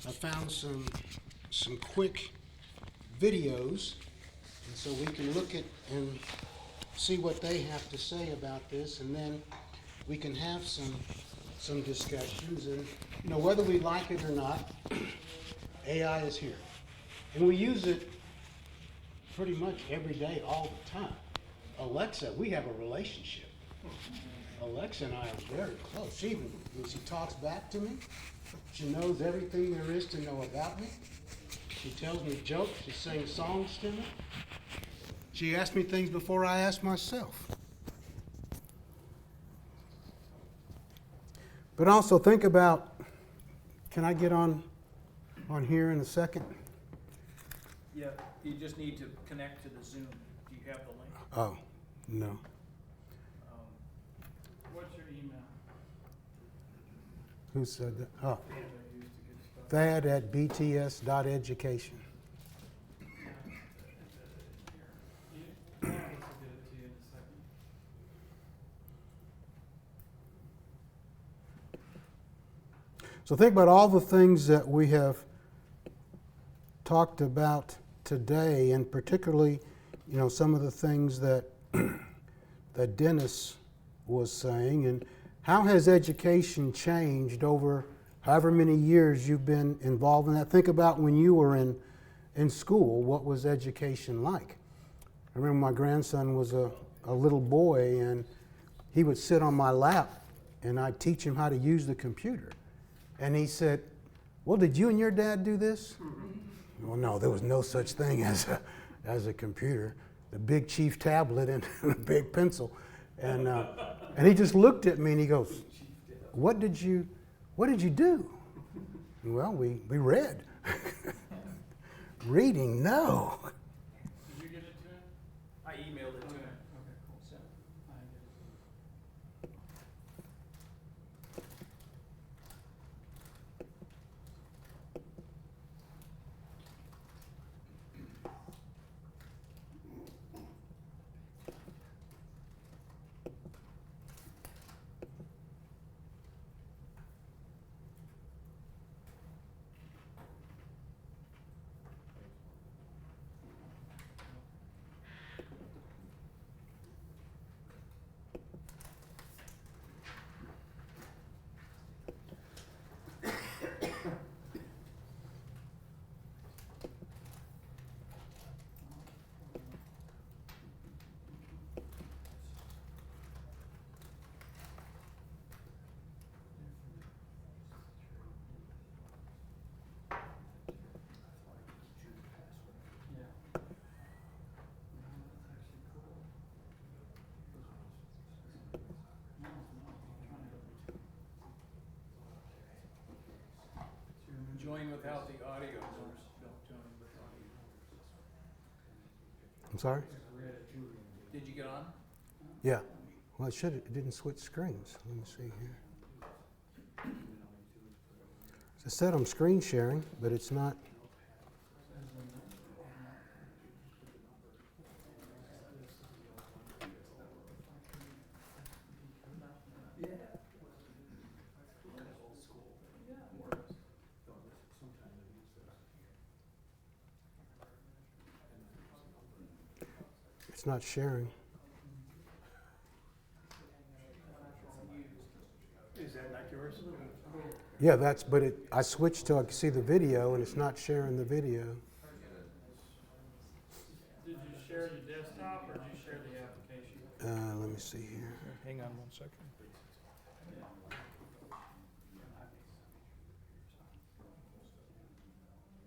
I found some quick videos, and so we can look at and see what they have to say about this, and then we can have some discussions. And whether we like it or not, AI is here, and we use it pretty much every day, all the time. Alexa, we have a relationship. Alexa and I are very close. She even when she talks back to me, she knows everything there is to know about me. She tells me jokes. She sings songs to me. She asks me things before I ask myself. But also think about, can I get on here in a second? Yeah, you just need to connect to the Zoom. Do you have the link? Oh, no. What's your email? Who said that? Oh, I used to get stuff. thad@bts.education. Alex will get it to you in a second. So think about all the things that we have talked about today, and particularly, some of the things that that Dennis was saying, and how has education changed over however many years you've been involved in that? Think about when you were in school, what was education like? I remember my grandson was a little boy, and he would sit on my lap, and I'd teach him how to use the computer. And he said, well, did you and your dad do this? Well, no, there was no such thing as a computer. The big chief tablet and a big pencil. And he just looked at me and he goes, what did you do? Well, we read. Reading, no. Did you get it to him? I emailed it to him. Okay, cool. So, I get it. Yeah. Join without the audio. Don't join with audio. I'm sorry? Did you get on? Yeah. Well, it didn't switch screens. Let me see here. It said I'm screen sharing, but it's not. It's not sharing. Is that not yours? Yeah, but I switched to I can see the video and it's not sharing the video. Did you share the desktop or did you share the application? Let me see here. Hang on 1 second.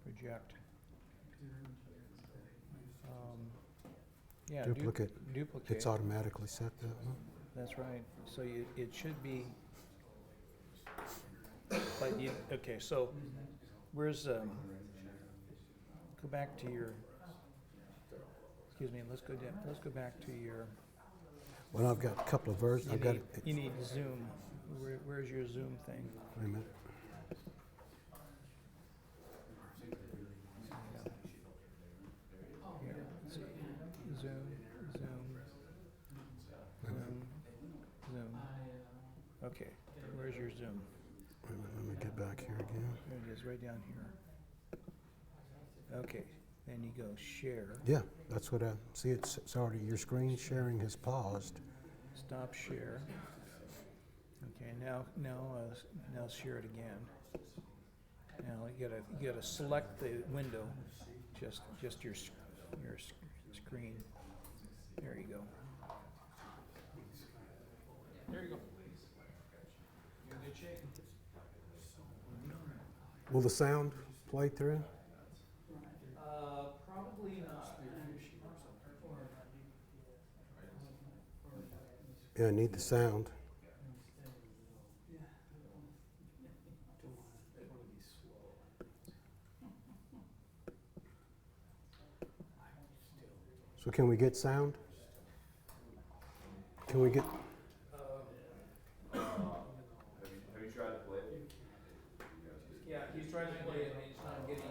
Project. Yeah, Duplicate. Duplicate. It's automatically set that way. That's right. So it should be. But okay. So where's go back to your. Excuse me. Let's go back to your. Well, I've got a couple of versions. You need Zoom. Where's your Zoom thing? Wait a minute. Here, let's see. Zoom. Okay. Where's your Zoom? Wait a minute, let me get back here again. There it is, right down here. Okay, then you go share, Yeah, that's what I see. It's already, your screen sharing has paused. stop share. Okay, now share it again. Now you gotta select the window, just your screen. There you go. There you go. You're in good shape. Will the sound play through? Probably not. Yeah, I need the sound. So can we get sound? Can we get? Have you tried to play it? Yeah, he's trying to play it and he's not getting.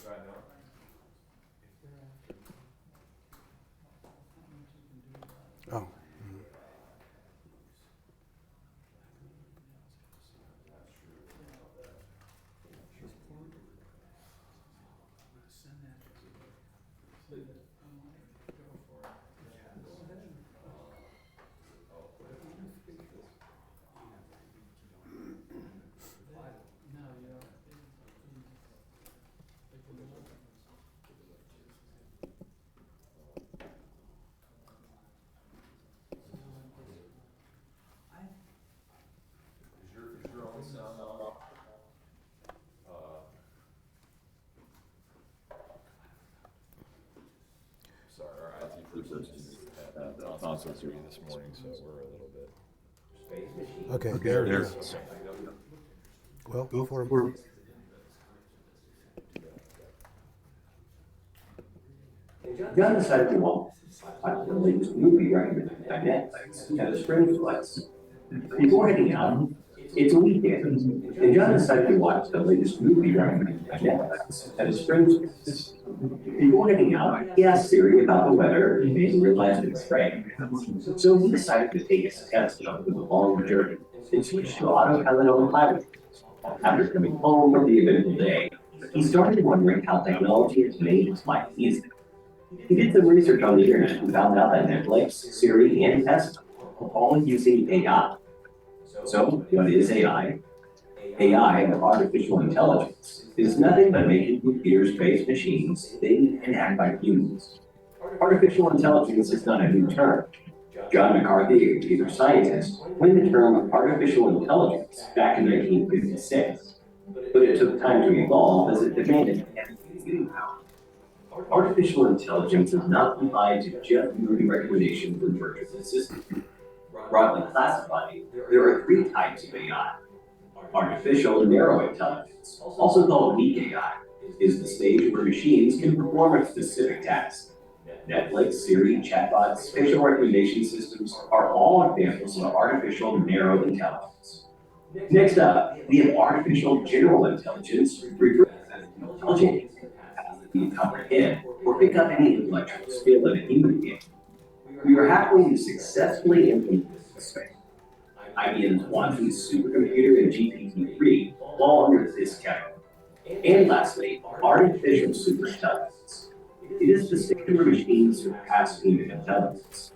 Try it now. Oh. Is your own sound on? Sorry, our IT person just had tonsil surgery this morning, so we're a little bit. Okay. Okay, there. Well, for John decided to watch the latest movie recommended by Netflix at a spring flex. Before heading out, it's a weekend, and John decided to watch the latest movie recommended by Netflix at a spring flex. Before heading out, he asked Siri about the weather and realized it was spring. So he decided to take his test over the long journey and switched to autopilot on highway. After coming home from the eventful day, he started wondering how technology has made his life easier. He did some research on the internet and found out that Netflix, Siri, and Tesla are all using AI. So, what is AI? AI, or artificial intelligence, is nothing but making computers-based machines think and act like humans. Artificial intelligence is not a new term. John McCarthy, a computer scientist, coined the term artificial intelligence back in 1956, but it took time to evolve as it demanded heavy computing power. Artificial intelligence is not confined to just movie recommendations and virtual assistants. Broadly classified, there are three types of AI. Artificial narrow intelligence, also called weak AI, is the stage where machines can perform a specific task. Netflix, Siri, chatbots, facial recommendation systems are all examples of artificial narrow intelligence. Next up, we have artificial general intelligence, referred to as intelligent capacity to comprehend or pick up any intellectual skill that a human can. We are happy to successfully implement this space. IBM's Watson supercomputer and GPT-3 fall under this category. And lastly, artificial superintelligence. It is the stage where machines surpass human intelligence.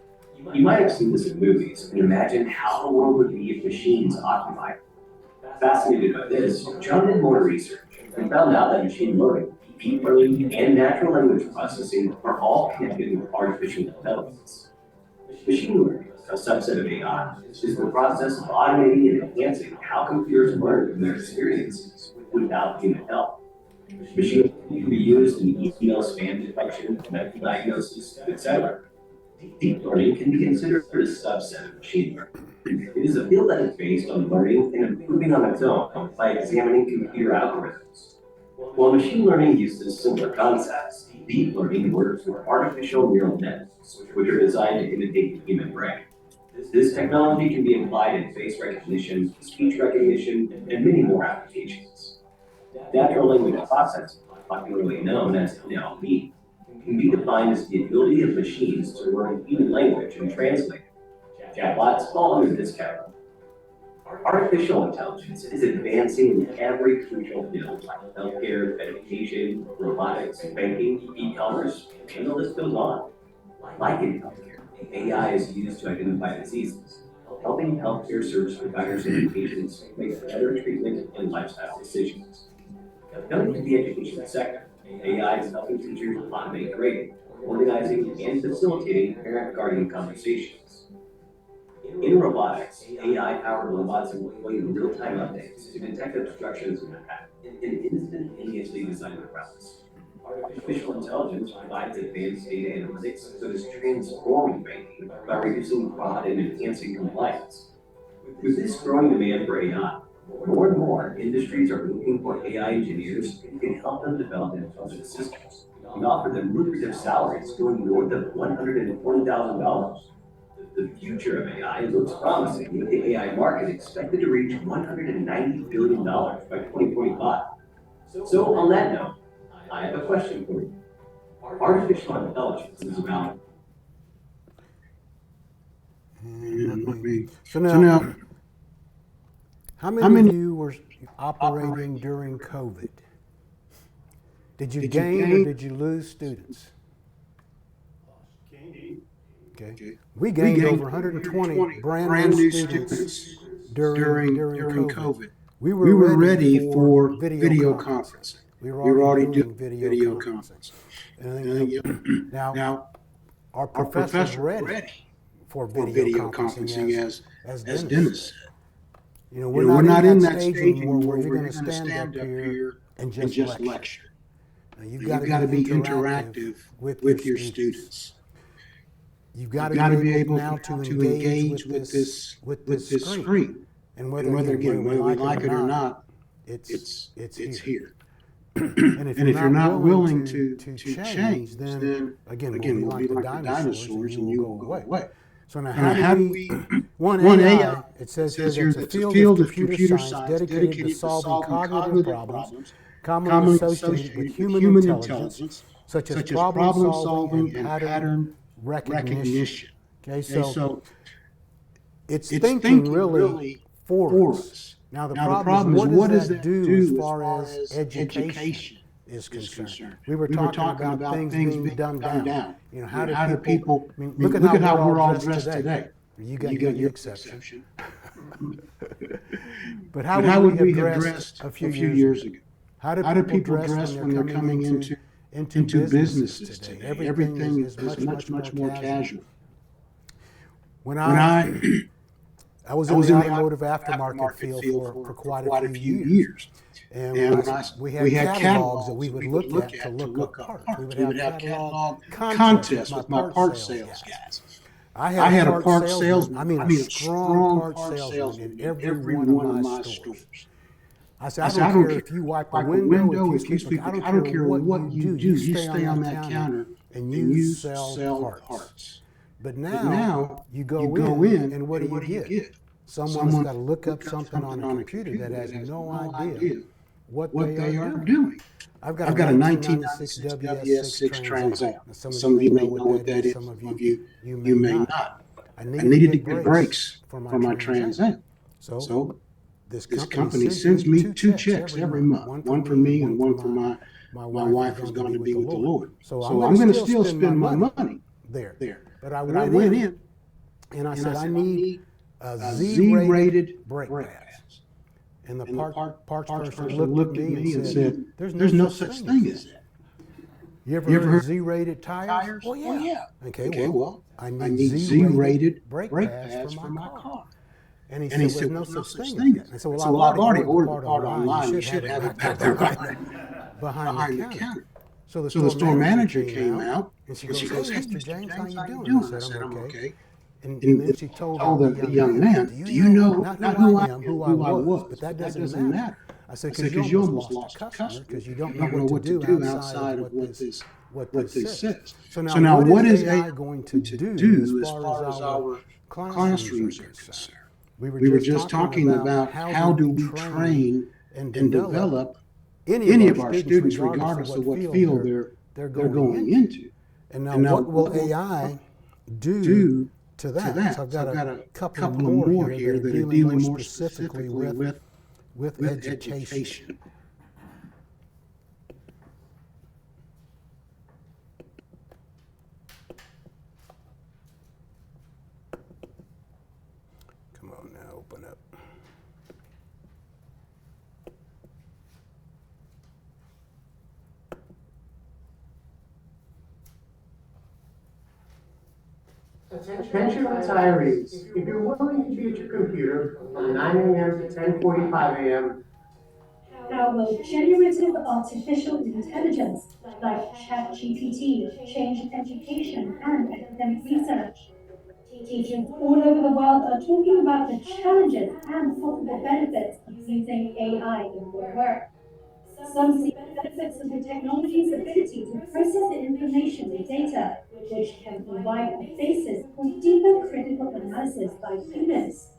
You might have seen this in movies and imagine how the world would be if machines occupied it. Fascinated by this, John did more research and found out that machine learning, deep learning, and natural language processing are all connected with artificial intelligence. Machine learning, a subset of AI, is the process of automating and enhancing how computers learn from their experiences without human help. Machine learning can be used in email spam detection, medical diagnosis, etc. Deep learning can be considered a subset of machine learning. It is a field that is based on learning and improving on its own by examining computer algorithms. While machine learning uses similar concepts, deep learning works with artificial neural networks, which are designed to imitate the human brain. This technology can be applied in face recognition, speech recognition, and many more applications. Natural language processing, popularly known as NLP, can be defined as the ability of machines to learn human language and translate it. Chatbots fall under this category. Artificial intelligence is advancing in every crucial field like healthcare, education, robotics, banking, e-commerce, and the list goes on. Like in healthcare, AI is used to identify diseases, helping healthcare service providers and patients make better treatment and lifestyle decisions. Coming to the education sector, AI is helping teachers automate grading, organizing, and facilitating parent-guardian conversations. In robotics, AI-powered robots employ real-time updates to detect obstructions in the path and instantaneously design the routes. Artificial intelligence provides advanced data analytics that is transforming banking by reducing fraud and enhancing compliance. With this growing demand for AI, more and more industries are looking for AI engineers who can help them develop intelligent systems and offer them lucrative salaries going north of $140,000. The future of AI looks promising, with the AI market expected to reach $190 billion by 2025. So on that note, I have a question for you. Artificial intelligence is about. So now, how many of you were operating during COVID? Did you gain or did you lose students? Okay. We gained over 120 brand new students during COVID. We were ready for video conferencing. We were already doing video conferencing. Now, our professors ready for video conferencing as Dennis said. You know, we're not in that stage anymore where you're going to stand up here and just lecture. Now, you've got to be interactive with your students. You've got to be able now to engage with this screen. And whether we like it or not, it's here. And if you're not willing to change, then again, we'll be like the dinosaurs and you will go away. So now how do we, one AI, it says here that's a field of computer science dedicated to solving cognitive problems commonly associated with human intelligence, such as problem solving and pattern recognition. Okay, so it's thinking really for us. Now the problem is, what does that do as far as education is concerned? We were talking about things being dumbed down. You know, how do people, I mean, look at how we're all dressed today. You got your exception. But how would we have dressed a few years ago? How do people dress when they're coming into businesses today? Everything is much more casual. When I was in the automotive aftermarket field for quite a few years. And we had catalogs that we would look at to look up parts. We would have catalog contests with my parts sales guys. I had a parts salesman, I mean a strong parts salesman in every one of my stores. I said, I don't care if you wipe a window, if you speak, I don't care what you do. You stay on that counter and you sell parts. But now you go in and what do you get? Someone's got to look up something on a computer that has no idea what they are doing. I've got a 1996 WS6 Trans Am. Some of you may know what that is. Some of you may not. I needed to get brakes for my Trans Am. So this company sends me 2 checks every month, one for me and one for my wife who's going to be with the Lord. So I'm going to still spend my money there. But I went in and I said, I need a Z-rated brake pads. And the parts person looked at me and said, there's no such thing as that. You ever heard of Z-rated tires? Well, yeah. Okay, well, I need Z-rated brake pads for my car. And he said, no such thing as that. I said, well, I've already ordered the part online. You should have it back there behind the counter. So the store manager came out and she goes, hey, Mr. James, how you doing? I said, I'm okay. And then she told the young man, do you know not who I am, who I was, but that doesn't matter. I said, because you almost lost a customer because you don't know what to do outside of what this says. So now what is AI going to do as far as our classrooms are concerned? We were just talking about how do we train and develop any of our students regardless of what field they're going into. And now what will AI do to that. So I've got a couple more here that are dealing more specifically with education. Come on now, open up. Attention retirees, if you're willing to be at your computer from 9 a.m. to 10:45 a.m., how will generative artificial intelligence like ChatGPT change education and academic research? Teachers all over the world are talking about the challenges and possible benefits of using AI in their work. Some see the benefits of the technology's ability to process information and data, which can provide a basis for deeper critical analysis by humans.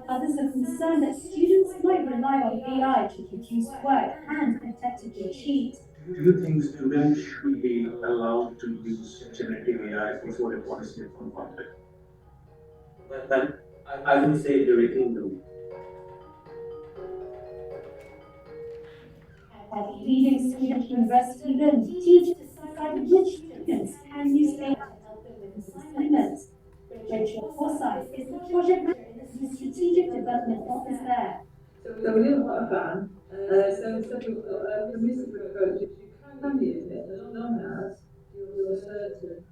Others are concerned that students might rely on AI to produce work and effectively cheat. do you think students should be allowed to use generative AI before a policy is confronted? Well, I would say directly no. At leading Swedish university, then teachers decide which students can use AI to help them with assignments. Rachel Forsyth is the project manager and the strategic development office there. So we didn't want a ban. So permissive approach, if you can use it, as long as you're certain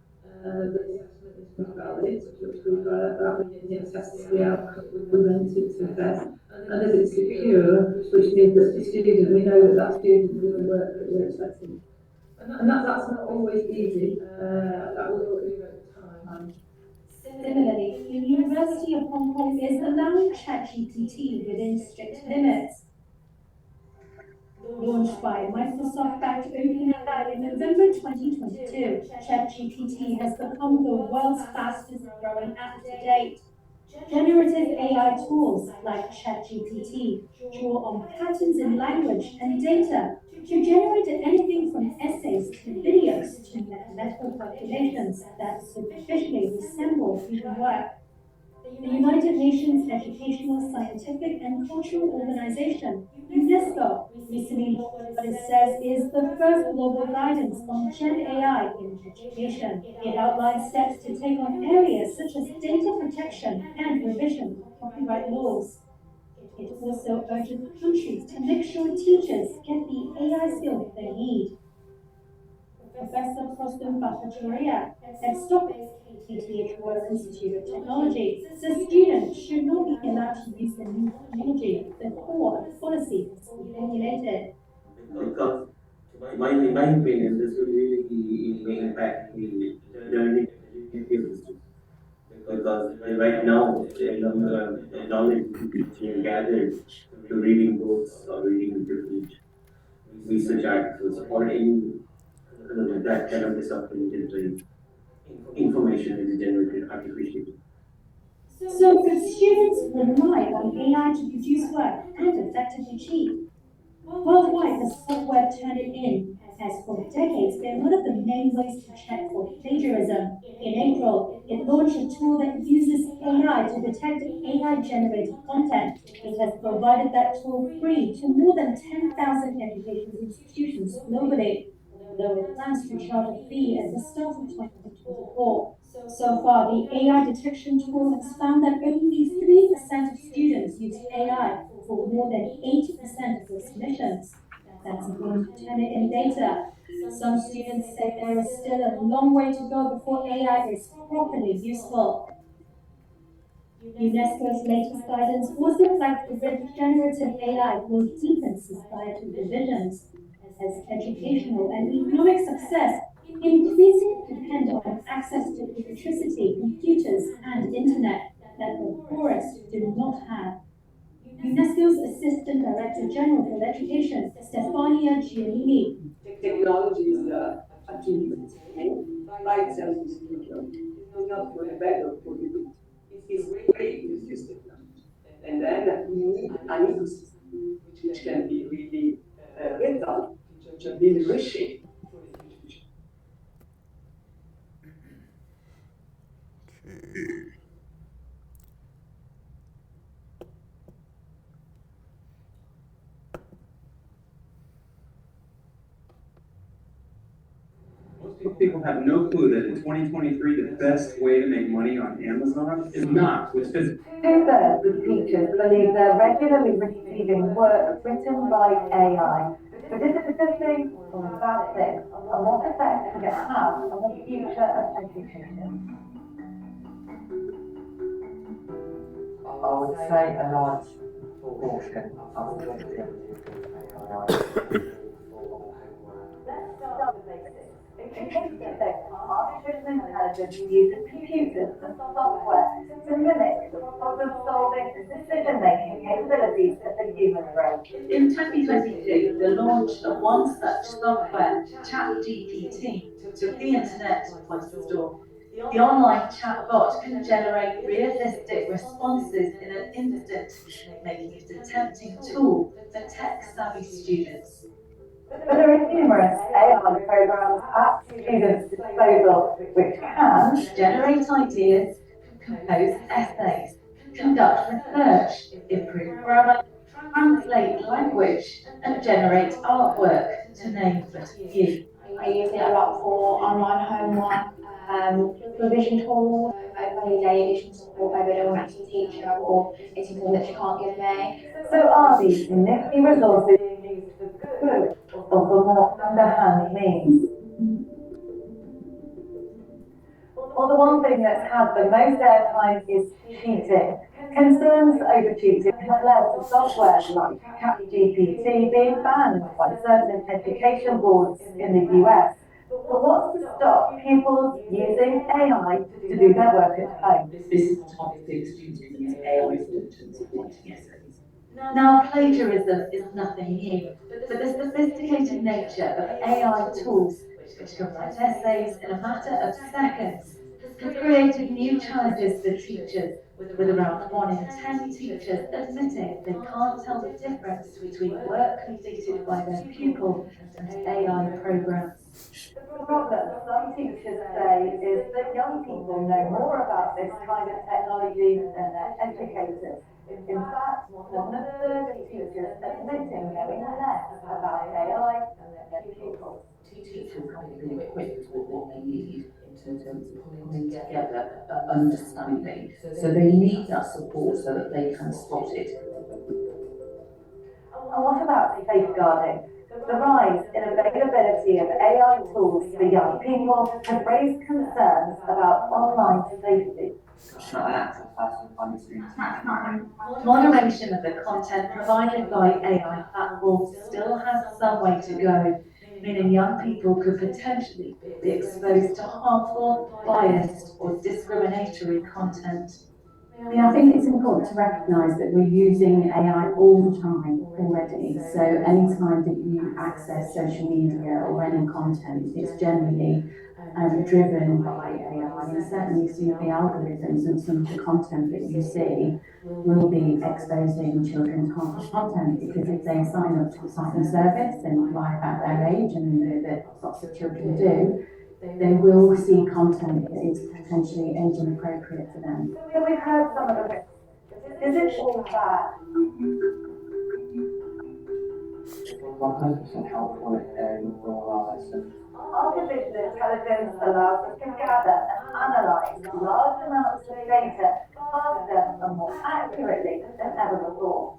that the assessment is not valid, which we've got that we can assess the outcome we're meant to assess, and that it's secure, which means that the student, we know that that student will do the work that we're expecting. And that's not always easy. That will do over time. Similarly, the University of Hong Kong is allowing ChatGPT within strict limits. Launched by Microsoft-backed OpenAI in November 2022, ChatGPT has become the world's fastest growing app to date. Generative AI tools like ChatGPT draw on patterns in language and data to generate anything from essays to videos to mathematical calculations that superficially resemble human work. The United Nations Educational, Scientific and Cultural Organization, UNESCO, recently launched what it says is the first global guidance on Gen AI in education. It outlines steps to take on areas such as data protection and revision of copyright laws. It also urges countries to make sure teachers get the AI skills they need. Professor Kostum Bhattacharya at Stockholm's KTH Royal Institute of Technology says students should not be allowed to use the new technology before a policy has been formulated. Because, in my opinion, this will really impact the learning system. Because right now, the knowledge is being gathered through reading books or reading different research articles or any that kind of discipline information is generated artificially. So if students rely on AI to produce work and effectively cheat, worldwide the software Turnitin has for decades been one of the main ways to check for plagiarism. In April, it launched a tool that uses AI to detect AI-generated content. It has provided that tool free to more than 10,000 education institutions globally, although it plans to charge a fee at the start of 2024. So far, the AI detection tool has found that only 3% of students use AI for more than 80% of their submissions. That's according to Turnitin data. Some students say there is still a long way to go before AI is properly useful. UNESCO's latest guidance also flags that generative AI will deepen societal divisions, as educational and economic success increasingly depend on access to electricity, computers, and internet that the poorest do not have. UNESCO's Assistant Director General for Education, Stefania Giannini. Technology is achievement. By itself is not for the better for you. It's a way to use this technology. And then we need an ecosystem which can be really built up, which can be reshaped for the future. people have no clue that in 2023, the best way to make money on Amazon is not with physical. 2/3 of teachers believe they're regularly receiving work written by AI. But is it a good thing or a bad thing? And what effect could it have on the future of education? I would say a large portion of the Let's start with basics. In case you think artificial intelligence uses computers and software to mimic the problem-solving and decision-making capabilities of the human brain. In 2022, the launch of one such software, ChatGPT, took the internet by storm. The online chatbot can generate realistic responses in an instant, making it a tempting tool for tech-savvy students. But there are numerous AI programs at students' disposal which can Generate ideas, compose essays, conduct research, improve grammar, translate language, and generate artwork, to name but a few. I use it a lot for online homework, revision tools, day edition support, maybe I don't want to teacher or it's something that she can't give me. So are these nifty resources used for good or for more underhand means? Well, the one thing that's had the most airtime is cheating. Concerns over cheating have led to software like ChatGPT being banned by certain education boards in the US. But what's to stop pupils using AI to do their work at home? This is the topic that students use AI to writing essays. Now, plagiarism is nothing new, but the sophisticated nature of AI tools, which can write essays in a matter of seconds, has created new challenges for teachers, with around 1 in 10 teachers admitting they can't tell the difference between work completed by their pupil and AI programs. The problem some teachers say is that young people know more about this kind of technology than their educators. In fact, 1/3 of teachers admitting knowing less about AI than their pupils. Teachers haven't been equipped with what they need in terms of pulling together understanding. So they need that support so that they can spot it. And what about safeguarding? The rise in availability of AI tools for young people has raised concerns about online safety. It's not an actual person finding students. Moderation of the content provided by AI platforms still has some way to go, meaning young people could potentially be exposed to harmful, biased, or discriminatory content. I think it's important to recognise that we're using AI all the time already. So anytime that you access social media or any content, it's generally driven by AI. And certainly some of the algorithms and some of the content that you see will be exposing children to harmful content, because if they sign up to a certain service and lie about their age, and we know that lots of children do, they will see content that is potentially age inappropriate for them. So we've heard some of the risks. Is it all bad? 100% helpful if they're in rural lives. Artificial intelligence allows us to gather and analyse large amounts of data faster and more accurately than ever before.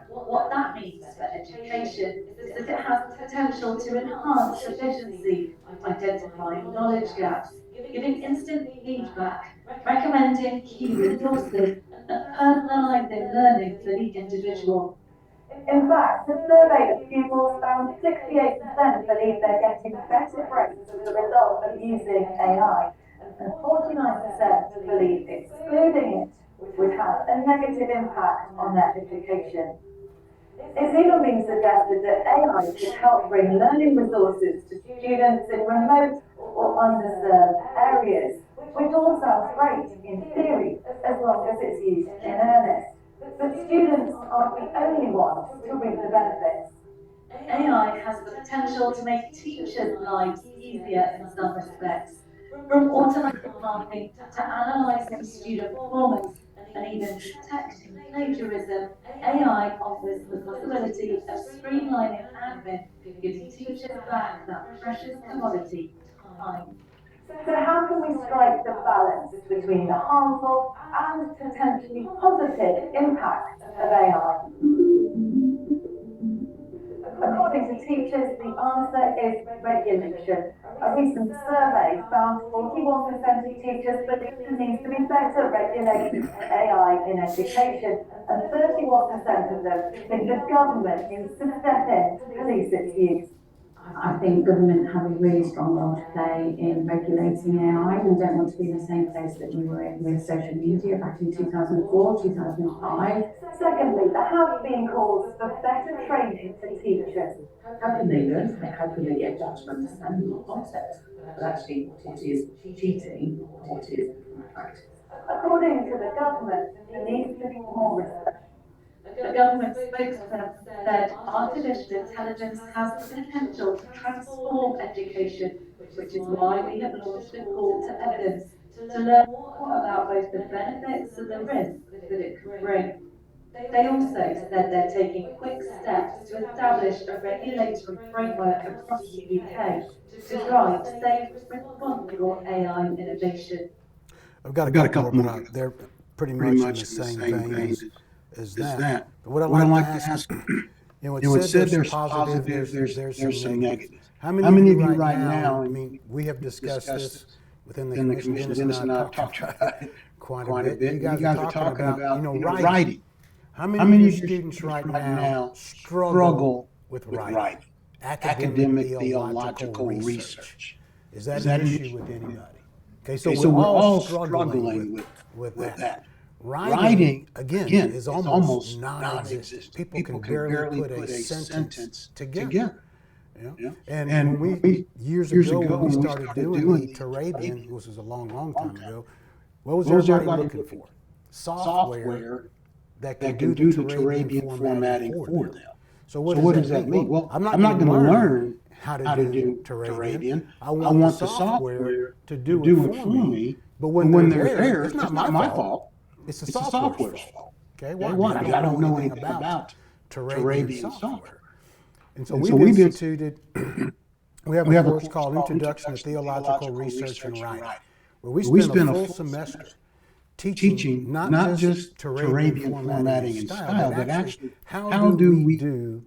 What that means for education is that it has the potential to enhance efficiency, identifying knowledge gaps, giving instant feedback, recommending key resources, and personalising learning for the individual. In fact, a survey of pupils found 68% believe they're getting better grades as a result of using AI, and 49% believe excluding it would have a negative impact on their education. It's even been suggested that AI could help bring learning resources to students in remote or underserved areas, which all sounds great in theory, as long as it's used in earnest. But students aren't the only ones to reap the benefits. AI has the potential to make teachers' lives easier in some respects, from automatic marking to analysing student performance and even detecting plagiarism. AI offers the possibility of streamlining admin, giving teachers back that precious commodity, So how can we strike the balance between the harmful and potentially positive impacts of AI? According to teachers, the answer is regulation. A recent survey found 41% of teachers believe there needs to be better regulation of AI in education, and 31% of them think the government needs to step in to police its use. I think government have a really strong role to play in regulating AI. We don't want to be in the same place that we were in with social media back in 2004, 2005. Secondly, there have been calls for better training for teachers. How can they learn from it? How can they get better understanding of concepts? But actually, what is cheating, what is practice? According to the government, there needs to be more research. The government spokesman said artificial intelligence has the potential to transform education, which is why we have launched a call to evidence to learn more about both the benefits and the risks that it could bring. They also said they're taking quick steps to establish a regulatory framework across the UK to drive safe, responsible AI innovation. I've got a couple more. They're pretty much in the same vein as that. But what I'd like to ask, it said there's positive, there's some negative. How many of you right now, I mean, we have discussed this within the commission, Dennis and I have talked about it quite a bit. You guys are talking about, writing. How many of your students right now struggle with writing? Academic, theological research. Is that an issue with anybody? Okay, so we're all struggling with that. Writing, again, is almost non-existent. People can barely put a sentence together. And when we, years ago, when we started doing the Turabian, which was a long time ago, what was everybody looking for? Software that can do the Turabian formatting for them. So what does that mean? Well, I'm not going to learn how to do Turabian. I want the software to do it for me. But when they're there, it's not my fault. It's the software's fault. Okay, why? Because I don't know anything about Turabian software. And so we've instituted, we have a course called Introduction to Theological Research and Writing, where we spend a full semester teaching not just Turabian formatting and style, but actually how do we do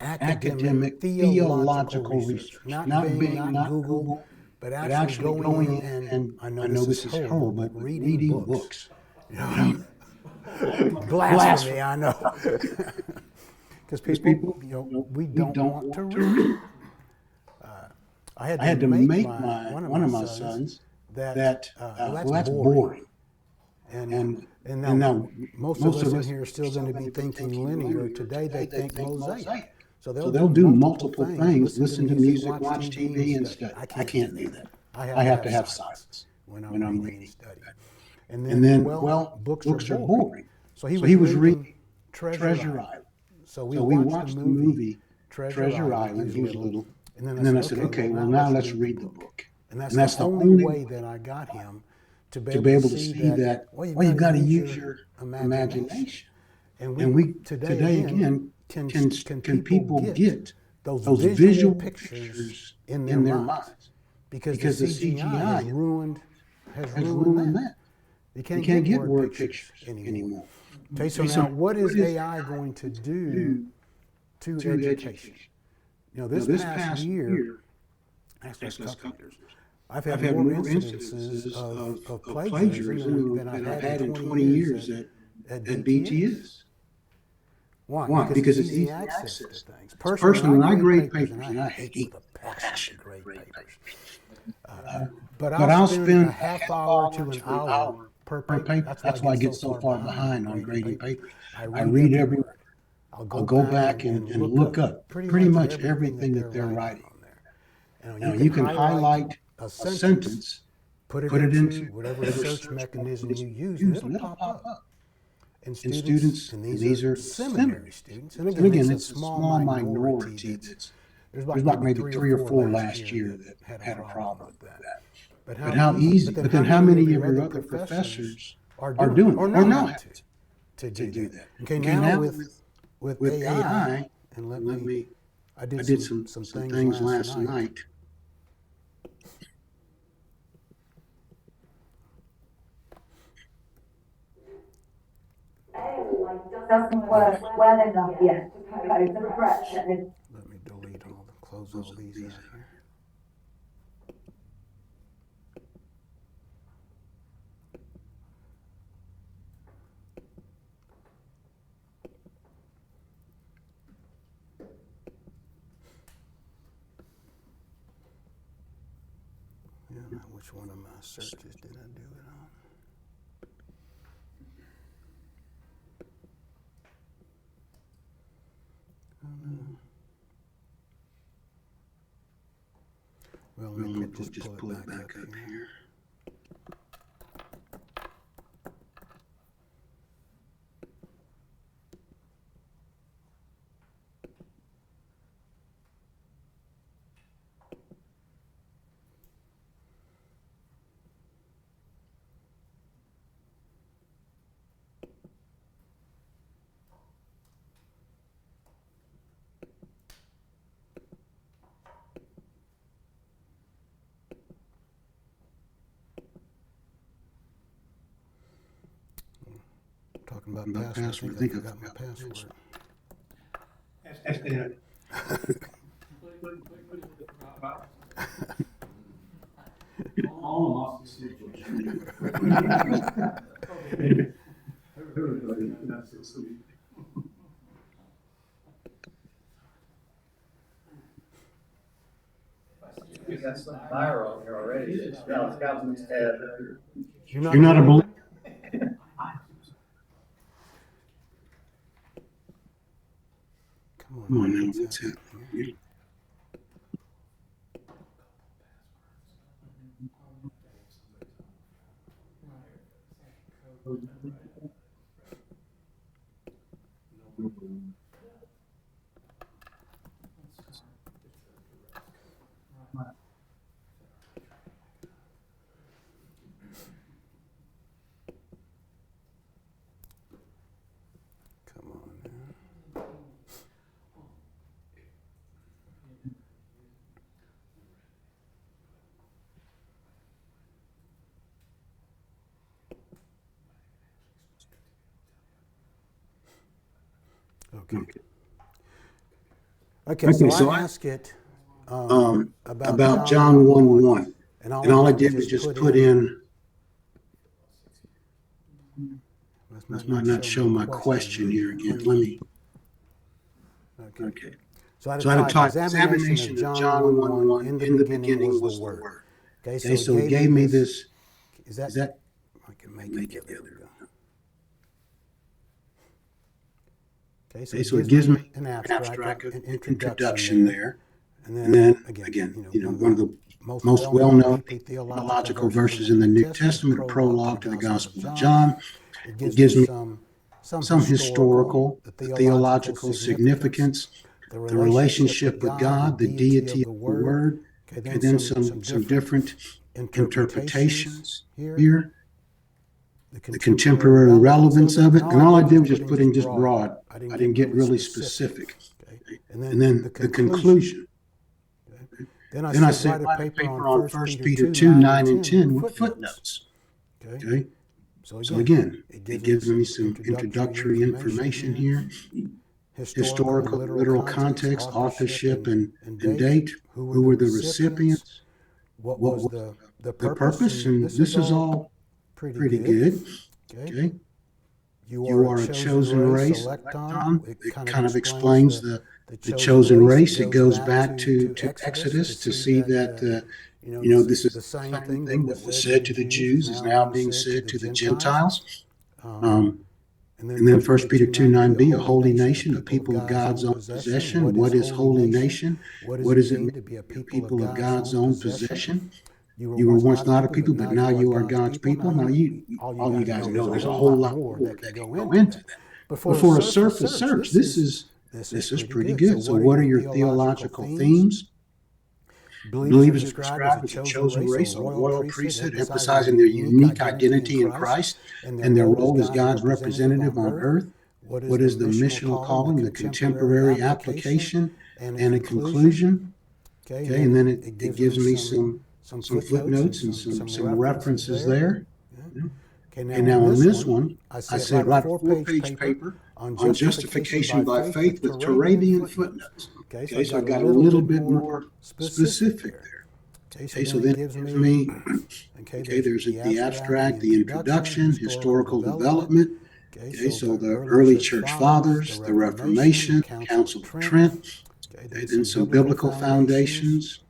academic theological research, not Bing, not Google, but actually going and I know this is horrible, but reading books. Blasphemy, I know. Because people, we don't want to read. I had to make one of my sons that's boring. And now most of us in here are still going to be thinking linear. Today they think mosaic. So they'll do multiple things, listen to music, watch TV, and study. I can't do that. I have to have silence when I'm reading and studying. And then, books are boring. So he was reading Treasure Island. So we watched the movie Treasure Island. He was little. And then I said, okay, well, now let's read the book. And that's the only way that I got him to be able to see that, well, you've got to use your imagination. And we, today again, can people get those visual pictures in their minds? Because the CGI has ruined that. You can't get word pictures anymore. Okay, so now what is AI going to do to education? This past year, actually a couple years, I've had more incidences of plagiarism than I've had in 20 years at BTS. Why? Because it's easy access to things. Personally, when I grade papers, and I hate the passion to grade papers, but I'll spend a half hour to an hour per paper. That's why I get so far behind on grading papers. I read every word. I'll go back and look up pretty much everything that they're writing on there. You can highlight a sentence, put it into whatever search mechanism you use, and it'll pop up. And students, and these are seminary students, and again, it's a small minority. There's like maybe 3 or 4 last year that had a problem with that. But how many of your other professors are doing or know how to do that? Okay, now with AI, and I did some things last night. doesn't work well enough yet to pose a threat that is. Let me delete close all these out here. Yeah, now which one of my searches did I do it on? Well, let me just pull it back up here. Talking about password, I think I forgot my password. You got some fire on here already. It's got some tab. You're not a believer? Come on now, what's happening? Come on now. Okay, so I asked it about John 1:1, and all I did was just put in. This might not show my question here again. Let me. Okay. So I had taught examination of John 1:1. In the beginning was the Word. Okay, so it gave me this. Is that? I can make it. There we go. Okay, so it gives me an abstract, an introduction there. And then again, one of the most well-known theological verses in the New Testament, a prologue to the Gospel of John. It gives me some historical, the theological significance, the relationship with God, the deity of the Word, and then some different interpretations here. The contemporary relevance of it, and all I did was just put in just broad. I didn't get really specific. And then the conclusion. Then I said, write a paper on 1 Peter 2, 9 and 10 with footnotes. Okay? So again, it gives me some introductory information here. Historical, literal context, authorship, and date. Who were the recipients? What was the purpose? And this is all pretty good. Okay. You are a chosen race, electon. It kind of explains the chosen race. It goes back to Exodus to see that this is the same thing that was said to the Jews is now being said to the Gentiles. And then 1 Peter 2:9b, a holy nation, a people of God's own possession. What is holy nation? What does it mean to be a people of God's own possession? You were once not a people, but now you are God's people. Now all you guys know there's a whole lot more that can go into that. But for a surface search, this is pretty good. So what are your theological themes? Believers are described as a chosen race, a royal priesthood, emphasizing their unique identity in Christ and their role as God's representative on earth. What is the missional calling, the contemporary application, and a conclusion? Okay, and then it gives me some footnotes and some references there. Okay, And now on this one, I said write a 4-page paper on justification by faith with Turabian footnotes. Okay, so I got a little bit more specific there. Okay, so then it gives me, okay, there's the abstract, the introduction, historical development. Okay, so the early church fathers, the Reformation, Council of Trent, okay, then some biblical foundations,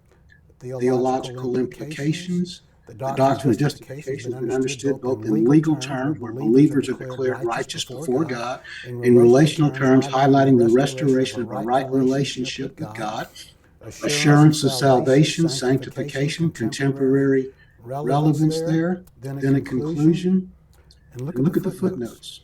theological implications. The doctrine of justification has been understood both in legal terms, where believers are declared righteous before God, in relational terms, highlighting the restoration of a right relationship with God, assurance of salvation, sanctification, contemporary relevance there, then a conclusion, and look at the footnotes.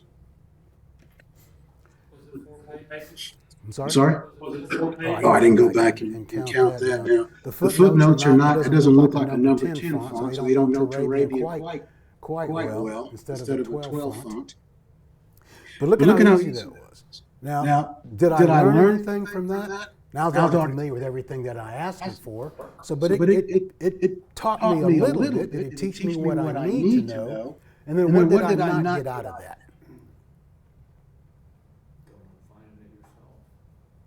I'm sorry? Oh, I didn't go back and count that now. The footnotes are not, it doesn't look like a number 10 font, so we don't know Turabian quite well instead of a 12 font. But look at how easy that was. Now, did I learn anything from that? Now that I'm familiar with everything that I asked him for, but it taught me a little bit. Did it teach me what I need to know? And then what did I not get out of that?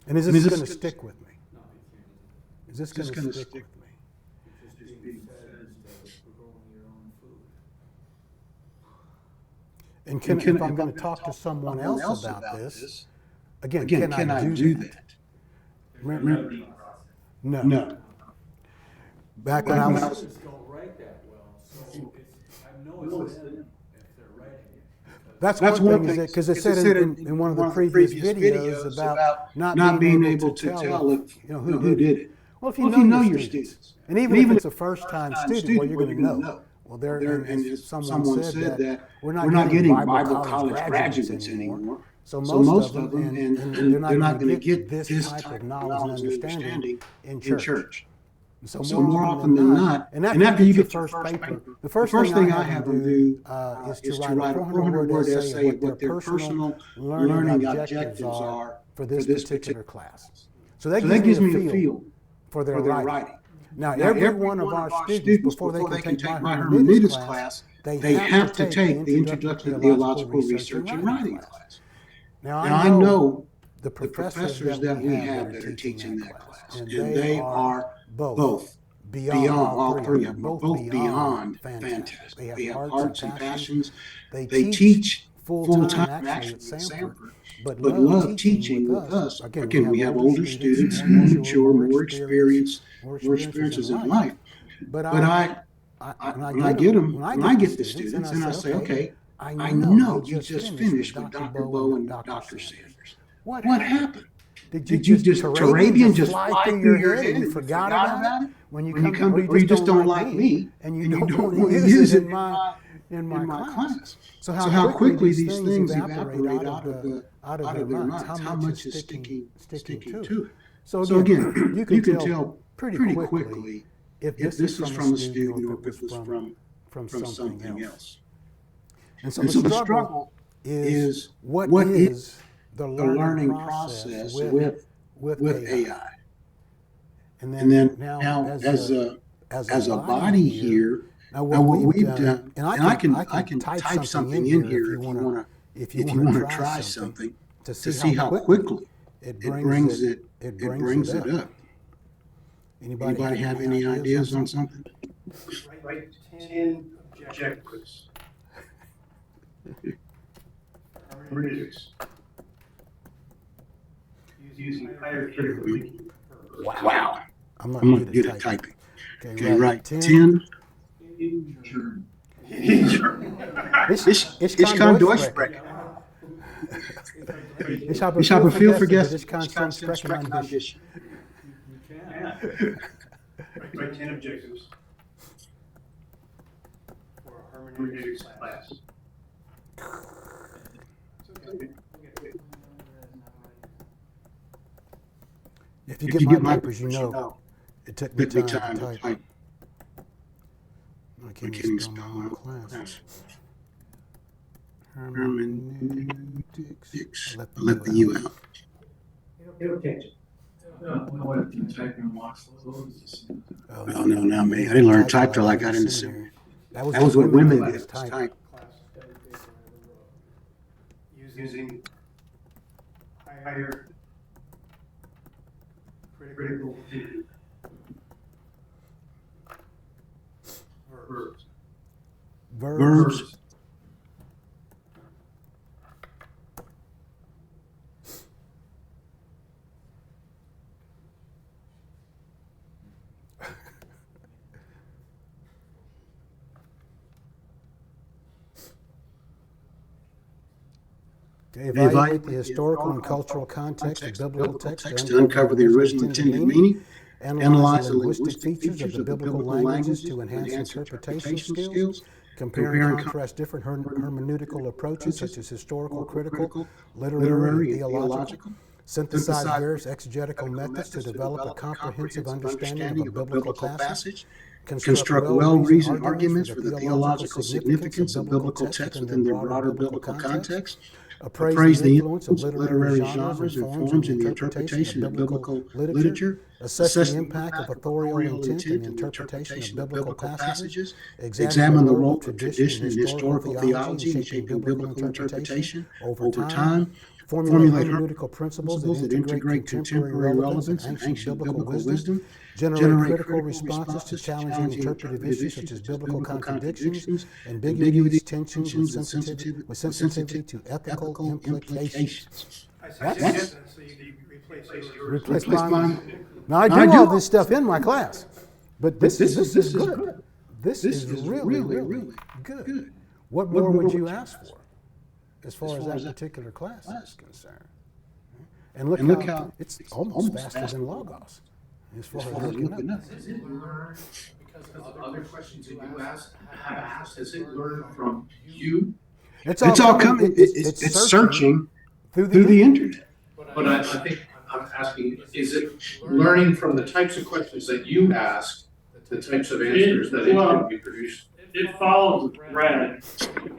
And is this going to stick with me? Is this going to stick with me? And if I'm going to talk to someone else about this, again, can I do that? Remember? No. Back when I was... don't write that well, so I know it's them if they're writing it. That's one thing, because it said in one of the previous videos about not being able to tell if, who did it. Well, if you know your students, and even if it's a first-time student, well, you're going to know. Well, and someone said that we're not getting Bible college graduates anymore. So most of them, and they're not going to get this type of knowledge and understanding in church. So more often than not, and after you get your first paper, the first thing I have them do is to write a 400-word essay of what their personal learning objectives are for this particular class. So that gives me a feel for their writing. Now, every one of our students, before they can take my hermeneutics class, they have to take the Introduction to Theological Research and Writing class. Now, I know the professors that we have that are teaching that class, and they are both beyond all three of them, both beyond fantastic. They have hearts and passions. They teach full-time actually at Sanford, but love teaching with us. Again, we have older students, more mature, more experiences in life. But when I get the students, and I say, okay, I know you just finished with Dr. Bow and Dr. Sanders. What happened? Did you just Turabian just fly through your head and you forgot about it? When you come, or you just don't like me, and you don't want to use it in my class. So how quickly these things evaporate out of their minds? How much is sticking to it? So again, you can tell pretty quickly if this is from a student or if it was from something else. And so the struggle is what is the learning process with AI. And then now as a body here, now what we've done, and I can type something in here if you want to try something to see how quickly it brings it up. Anybody have any ideas on something? Write 10 objectives. Hermeneutics. Using higher critical thinking. Wow. I'm not good at typing. Okay, right. 10. Ich kann Deutsch sprechen. Ich habe viel vergessen. Ich kann schon sprechen ein bisschen. Write 10 objectives for a hermeneutics class. If you get my papers, you know it took me time to type. I can't even spell my own class. Hermeneutics. I let the U out. It'll catch it. Oh, no, not me. I didn't learn to type till I got into seminary. That was what women did, type. using higher critical thinking. Verbs. Verbs. Okay, evaluate the historical and cultural context of biblical text to uncover the original intended meaning. Analyze the linguistic features of the biblical languages to enhance interpretation skills. Compare and contrast different hermeneutical approaches such as historical, critical, literary, and theological. Synthesize various exegetical methods to develop a comprehensive understanding of a biblical passage. Construct well-reasoned arguments for the theological significance of biblical texts within their broader biblical context. Appraise the influence of literary genres and forms in the interpretation of biblical literature. Assess the impact of authorial intent in the interpretation of biblical passages. Examine the role of tradition and historical theology in shaping biblical interpretation over time. Formulate hermeneutical principles that integrate contemporary relevance and ancient biblical wisdom. Generate critical responses to challenging interpretive issues such as biblical contradictions, ambiguities, tensions, with sensitivity to ethical implications. That's So you can replace mine. Now, I do all this stuff in my class, but this is good. This is really good. What more would you ask for as far as that particular class is concerned? And look how it's almost faster than Logos as far as looking up. Does it learn because of other questions that you have asked? Does it learn from you? It's all coming. It's searching through the internet. But I think I'm asking, is it learning from the types of questions that you ask, the types of answers that it can be produced? It follows a thread.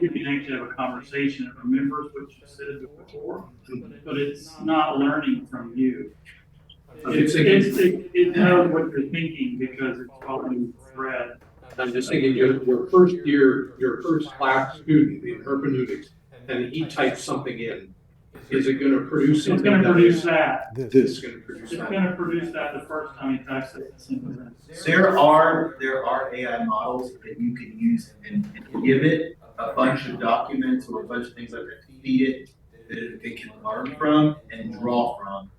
You can actually have a conversation. It remembers what you said before, but it's not learning from you. It knows what you're thinking because it's following the thread. I'm just thinking, your first class student in hermeneutics, and he types something in. Is it going to produce something? It's going to produce that. This is going to produce It's that. going to produce that the first time you types it. There are AI models that you can use and give it a bunch of documents or a bunch of things like that to feed it that it can learn from and draw from.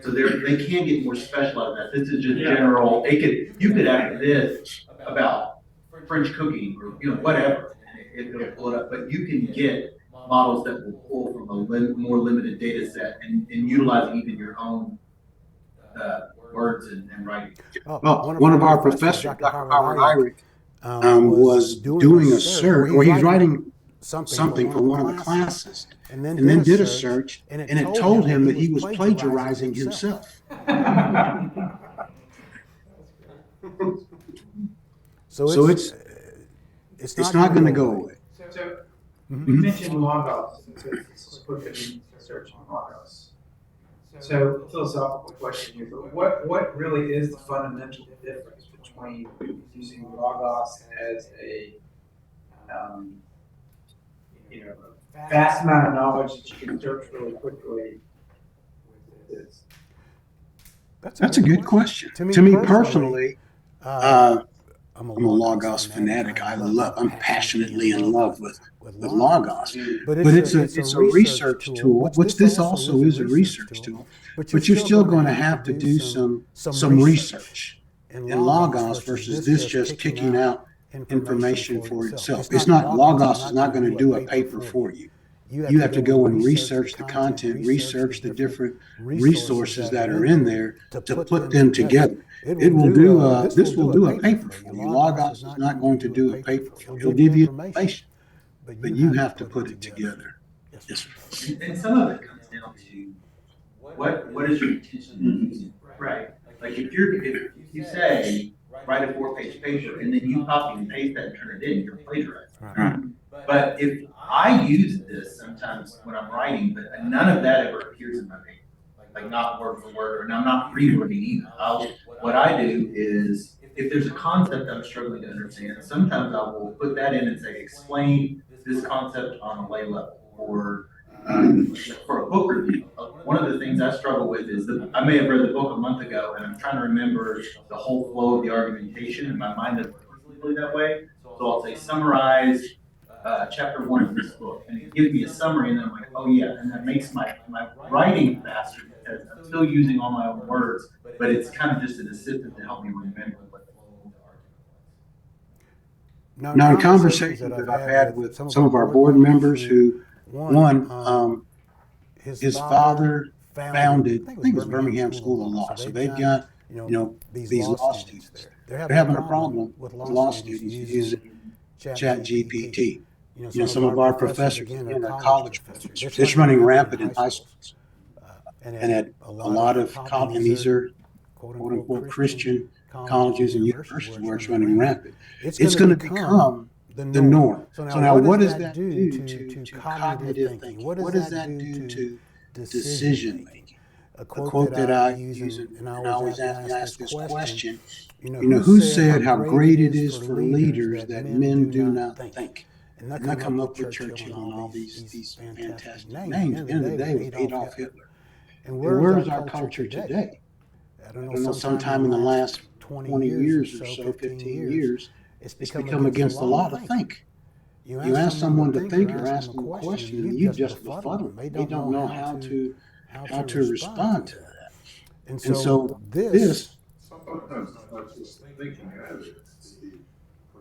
So they can get more specialized. This is just general. You could ask this about French cooking or whatever, and it'll pull it up. But you can get models that will pull from a more limited data set and utilize even your own words and writing. One of our professors, Dr. Howard Eyrick, was doing a search, or he's writing something for one of the classes, and then did a search, and it told him that he was plagiarizing himself. So it's not going to go away. So you mentioned Logos, let's look at the search on Logos. So philosophical question here, but what really is the fundamental difference between using Logos as a vast amount of knowledge that you can search really quickly with this? That's a good question. To me personally, I'm a Logos fanatic. I'm passionately in love with Logos. But it's a research tool, which this also is a research tool. But you're still going to have to do some research in Logos versus this just kicking out information for itself. Logos is not going to do a paper for you. You have to go and research the content, research the different resources that are in there to put them together. This will do a paper for you. Logos is not going to do a paper for you. It'll give you information, but you have to put it together. Yes, sir. And some of it comes down to what is your intention in using it, right? Like if you say write a 4-page paper and then you copy and paste that and turn it in, you're plagiarizing. Right. But if I use this sometimes when I'm writing, but none of that ever appears in my paper, like not word for word, and I'm not rewording either. What I do is, if there's a concept I'm struggling to understand, sometimes I will put that in and say, explain this concept on a lay level, or for a book review, one of the things I struggle with is that I may have read the book a month ago and I'm trying to remember the whole flow of the argumentation, and my mind doesn't work really that way. So I'll say summarize chapter 1 of this book, and it gives me a summary, and then I'm like, oh yeah, and that makes my writing faster because I'm still using all my own words, but it's kind of just an assistant to help me remember what the flow of the argument was. Now, in conversations that I've had with some of our board members who, one, his father founded, I think it was Birmingham School of Law. So they've got, these law students. They're having a problem with law students using ChatGPT. Some of our professors, again, are college professors. It's running rampant in high schools. And at a lot of, and these are quote unquote Christian colleges and universities where it's running rampant. It's going to become the norm. So now what does that do to cognitive thinking? What does that do to decision making? A quote that I use, and I always ask this question, who said how great it is for leaders that men do not think? And I come up with Churchill and all these fantastic names. At the end of the day, with Adolf Hitler. And where is our culture today? I don't know, sometime in the last 20 years or so, 15 years, it's become against the law to think. You ask someone to think or ask them a question, and you just befuddle them. They don't know how to respond to that. And so this. Sometimes it's not just thinking of it, it's the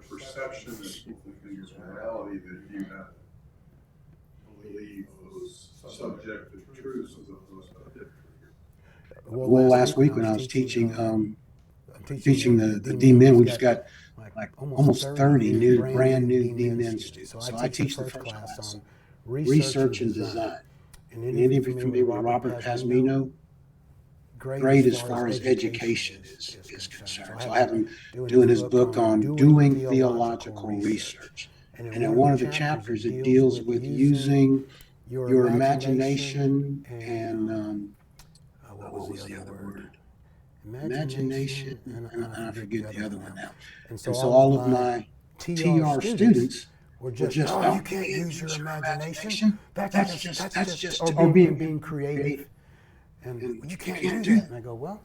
perception that people think is morality that you have to believe those subjective truths as opposed to objective. Well, last week when I was teaching the D-Min, we just got like almost 30 brand new D-Min students. So I teach the first class on research and design. And any of you familiar with Robert Pasmino? Great as far as education is concerned. So I have him doing his book on doing theological research. And in one of the chapters, it deals with using your imagination and what was the other word? Imagination, and I forget the other one now. And so all of my TR students were just, oh, you can't use your imagination. That's just or being creative. And you can't do that. And I go, well,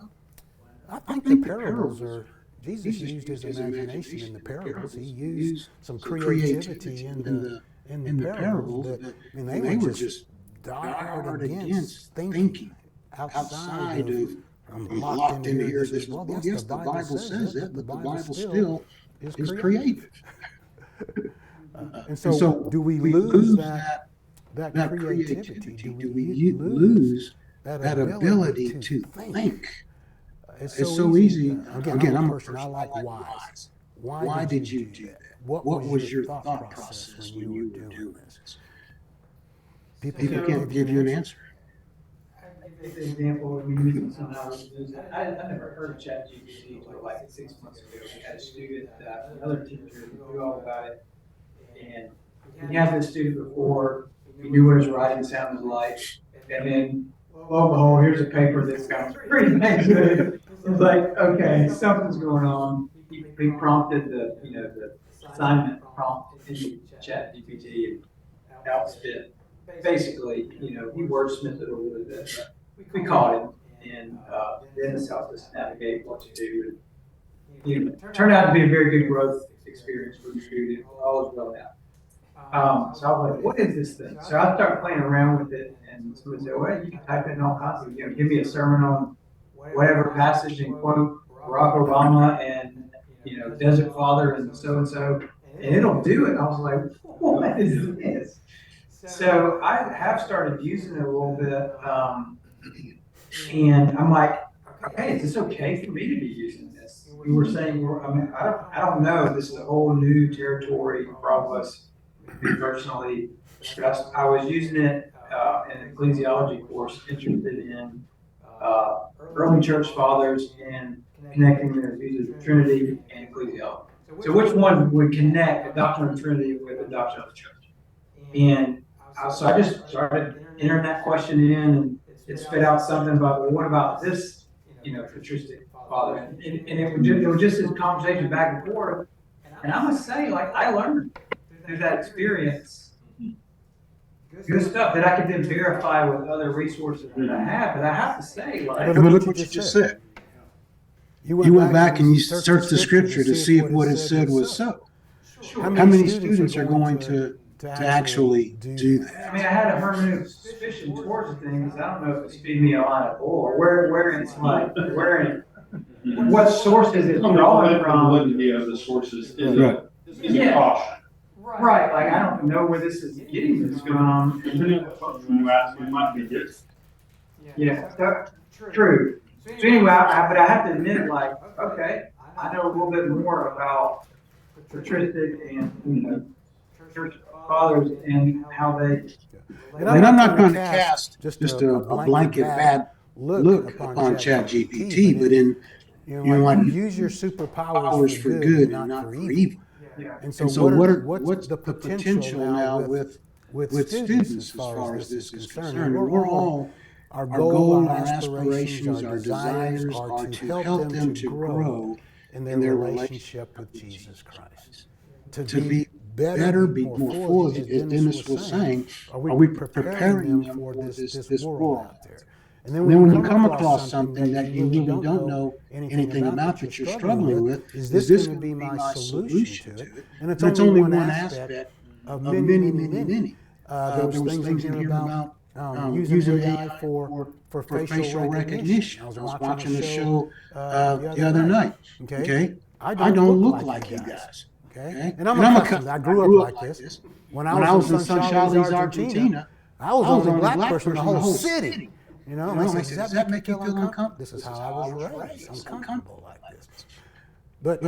I think the parables are, Jesus used his imagination in the parables. He used some creativity in the parables. But, I mean, they were just hard against thinking outside of, I'm locked into here. Well, yes, the Bible says that, but the Bible still is creative. And so do we lose that creativity? Do we lose that ability to think? It's so easy. Again, I'm a person, I like whys. Why did you do that? What was your thought process when you were doing this? People can't give you an answer. Take the example of me using some knowledge. I never heard of ChatGPT until like 6 months ago. We had a student, another teacher who knew all about it. And we had this student before, he knew what his writing sounded like. And then, lo and behold, here's a paper that's got pretty good. It's like, okay, something's going on. He prompted the assignment prompt into ChatGPT and outspit. Basically, he wordsmithed it a little bit. We caught him, and Dennis helped us navigate what to do. And, it turned out to be a very good growth experience for the student. All is well now. So I was like, what is this thing? So I started playing around with it, and someone said, well, you can type in all kinds of, give me a sermon on whatever passage and quote Barack Obama and, Desert Father and so, and it'll do it. I was like, what is this? So I have started using it a little bit, and I'm like, okay, is this okay for me to be using this? We were saying, I don't know. This is a whole new territory for all of us. Me personally, I was using it in an ecclesiology course, interested in early church fathers and connecting the views of the Trinity and ecclesiology. So which one would connect the doctrine of the Trinity with the doctrine of the church? And so I just started entering that question in, and it spit out something about, well, what about this, patristic father? And it was just this conversation back and forth. And I must say, I learned through that experience good stuff that I could then verify with other resources that I have, but I have to say, like. But look what you just said. You went back and you searched the scripture to see if what it said was so. How many students are going to actually do that? I mean, I had a hermeneutic suspicion towards the things. I don't know if it's feeding me a line of bull or where it's like, what source is it drawing from? The validity of the sources is Right. Yeah. caution. Right, like I don't know where this is getting this from. You ask, it might be different. Yeah, true. So anyway, but I have to admit, like, okay, I know a little bit more about patristic and, church fathers and how they. And I'm not going to cast just a blanket bad look upon ChatGPT, but in use your superpowers for good and not for evil. Yeah. And so, what's the potential now with students as far as this is concerned? We're all, our goal, our aspirations, our desires are to help them to grow in their relationship with Jesus Christ. To be better, be more full, as Dennis was saying, are we preparing them for this world out there? And then when you come across something that you really don't know anything about that you're struggling with, is this going to be my solution to it? And it's only one aspect of many. There was things in here about using AI for facial recognition. I was watching a show the other night. Okay, I don't look like you guys. Okay, and I'm accustomed. I grew up like this. When I was in Sunshine, Argentina, I was the only black person in the whole city. You know, does that make you feel uncomfortable? This is how I was raised. I'm uncomfortable like this. But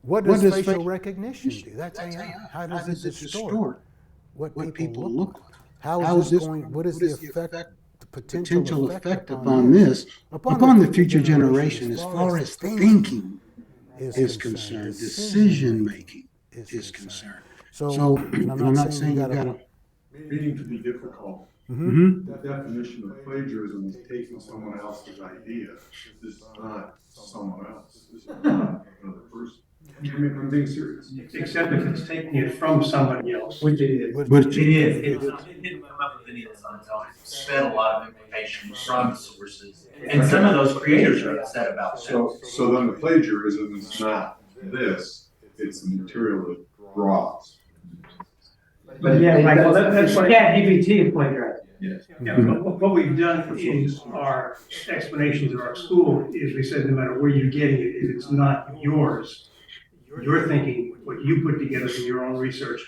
what does facial recognition do? That's AI. How does it distort what people look like? How is this going? What is the effect? The potential effect upon this, upon the future generation, as far as thinking is concerned, decision making is concerned. So I'm not saying you got to. Meaning to be difficult. Mm-hmm. The definition of plagiarism is taking someone else's idea. This is not someone else. This is not another person. I mean, I'm being serious. Except if it's taking it from somebody else. Which it is. It didn't come up with any of this on its own. It spent a lot of information from sources, and some of those creators are upset about that. So then the plagiarism is not this, it's the material that draws. But yeah, like, well, that's what ChatGPT is plagiarizing. Yes. Yeah, what we've done in our explanations of our school is we said no matter where you're getting it, if it's not yours, you're thinking what you put together from your own research,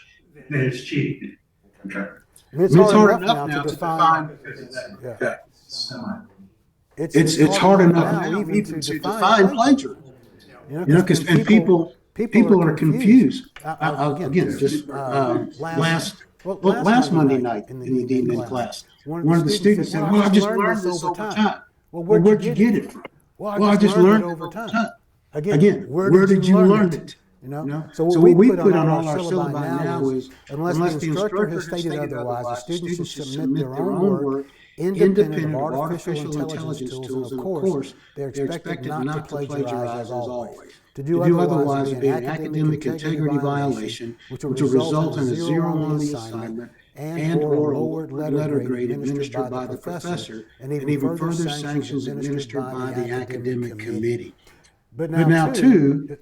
then it's cheating. Okay. It's hard enough now to define. Yeah. It's hard enough now even to define plagiarism. You know, because people are confused. Again, just last Monday night in the D-Min class, one of the students said, "Well, I just learned this over time." Well, where'd you get it from? Well, I just learned it over time. Again, where did you learn it? You know? So what we put on all our syllabi now is, unless the instructor has stated otherwise, the students should submit their own work independent of artificial intelligence tools, and of course, they're expected not to plagiarize as always. To do otherwise would be an academic integrity violation, which will result in a zero on the assignment and/or a lowered letter grade administered by the professor, and even further sanctions administered by the academic committee. But now, too,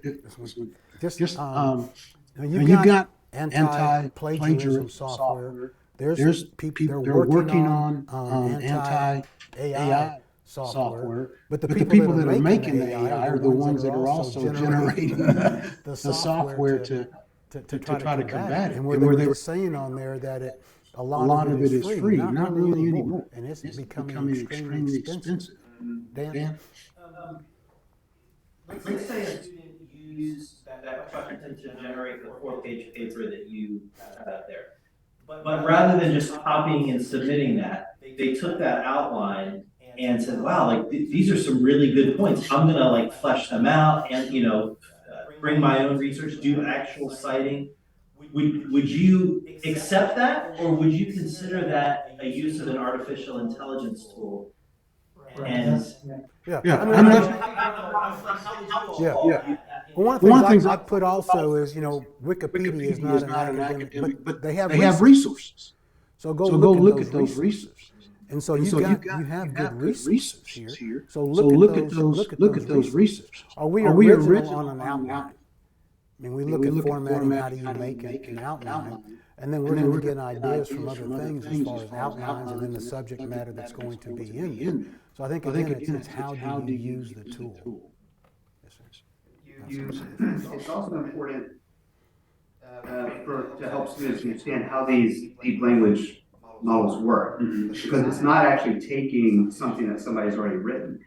you've got anti-plagiarism software. There's people they're working on anti-AI software, but the people that are making the AI are the ones that are also generating the software to try to combat it. And where they were saying on there that a lot of it is free, not really anymore, and it's becoming extremely expensive. Dan? Let's say a student used that question to generate the 4-page paper that you have out there. But rather than just copying and submitting that, they took that outline and said, wow, like these are some really good points. I'm gonna like flesh them out and, bring my own research, do actual citing. Would you accept that, or would you consider that a use of an artificial intelligence tool? And Well, one of the things I put also is, Wikipedia is not an academic, but they have resources. So go look at those resources. And so you have good resources here. So look at those resources. Are we original on an outline? I mean, we look at formatting, how do you make an outline? And then we're going to get ideas from other things as far as outlines and then the subject matter that's going to be in there. So I think again, it's how do you use the tool? Yes, sir. It's also important to help students understand how these deep language models work, because it's not actually taking something that somebody's already written.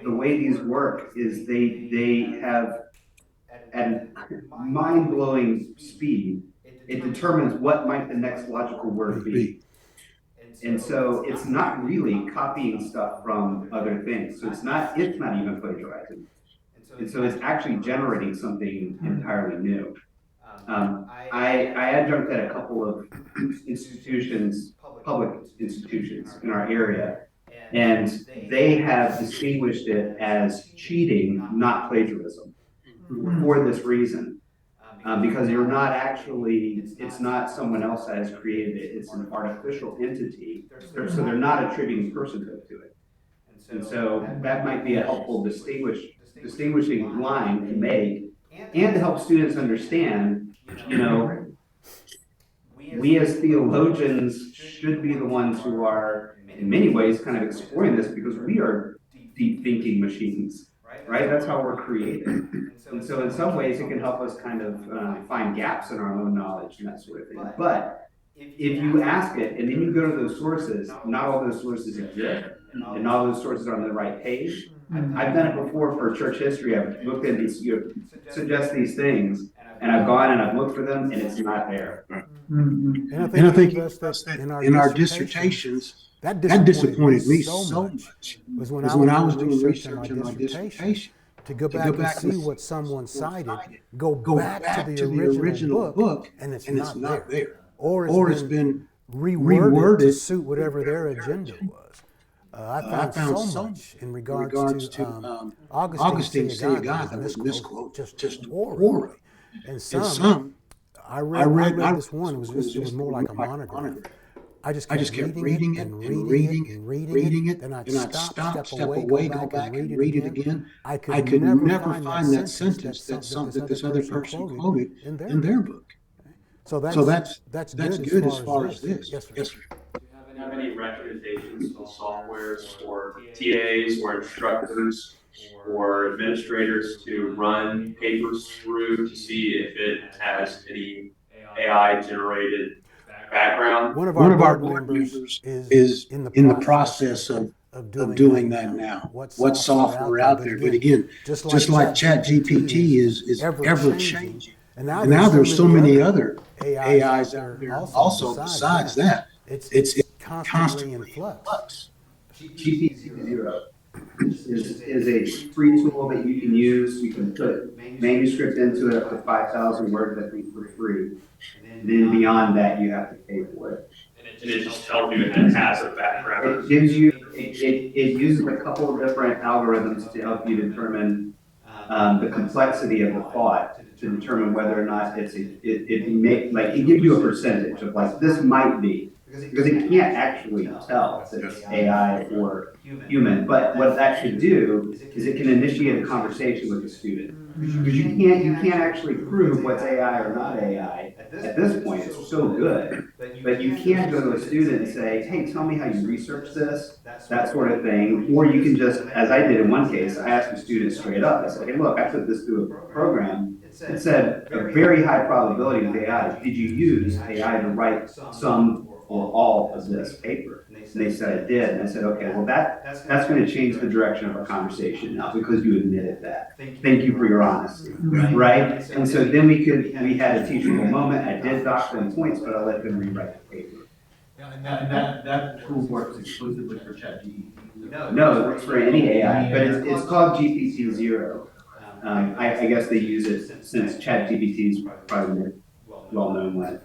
The way these work is they have, at mind-blowing speed, it determines what might the next logical word be. And so it's not really copying stuff from other things. So it's not even plagiarizing. And so it's actually generating something entirely new. I adjunct at a couple of institutions, public institutions in our area, and they have distinguished it as cheating, not plagiarism, for this reason. Because you're not actually, it's not someone else that has created it, it's an artificial entity, so they're not attributing personhood to it. And so that might be a helpful distinguishing line to make, and to help students understand, you know, we as theologians should be the ones who are, in many ways, kind of exploring this, because we are deep thinking machines, right? That's how we're created. And so in some ways it can help us kind of find gaps in our own knowledge and that sort of thing. But if you ask it and then you go to those sources, not all those sources exist, and all those sources are on the right page. I've done it before for church history. I've looked at these, suggest these things, and I've gone and I've looked for them, and it's not there. And I think in our dissertations, that disappointed me so much was when I was doing research in my dissertation. To go back and see what someone cited, go back to the original book, and it's not there. Or it's been reworded to suit whatever their agenda was. I found so much in regards to Augustine Seagatha was misquoted, just horribly. And some, I read this one, it was more like a monograph. I just kept reading it, then I'd stop, step away, go back and read it again. I could never find that sentence that this other person quoted in their book. So that's good as far as this. Yes, sir. Do you have any recommendations on softwares for TAs or instructors or administrators to run papers through to see if it has any AI generated background? One of our board members is in the process of doing that now. What software out there? But again, just like ChatGPT is ever changing. And now there's so many other AIs out there also besides that. It's constantly in flux. GPT-0 is a free tool that you can use. You can put manuscript into it up to 5,000 words, I think, for free. And then beyond that, you have to pay for it. And it just tells you that it has a background. It gives you, it uses a couple of different algorithms to help you determine the complexity of the thought, to determine whether or not it gives you a percentage of like, this might be. Because it can't actually tell if it's AI or human, but what that should do is it can initiate a conversation with the student. Because you can't actually prove what's AI or not AI at this point. It's so good, but you can go to a student and say, "Hey, tell me how you researched this," that sort of thing. Or you can just, as I did in one case, I asked the student straight up. I said, "Hey, look, I put this through a program. It said a very high probability with AI. Did you use AI to write some or all of this paper?" And they said I did. And I said, okay, well that's going to change the direction of our conversation now because you admitted that. Thank you for your honesty, right? And so then we had a teachable moment. I did dock them points, but I let them rewrite the paper. And that tool works exclusively for ChatGPT. No, it works for any AI, but it's called GPT-0. I guess they use it since ChatGPT is probably the well-known one.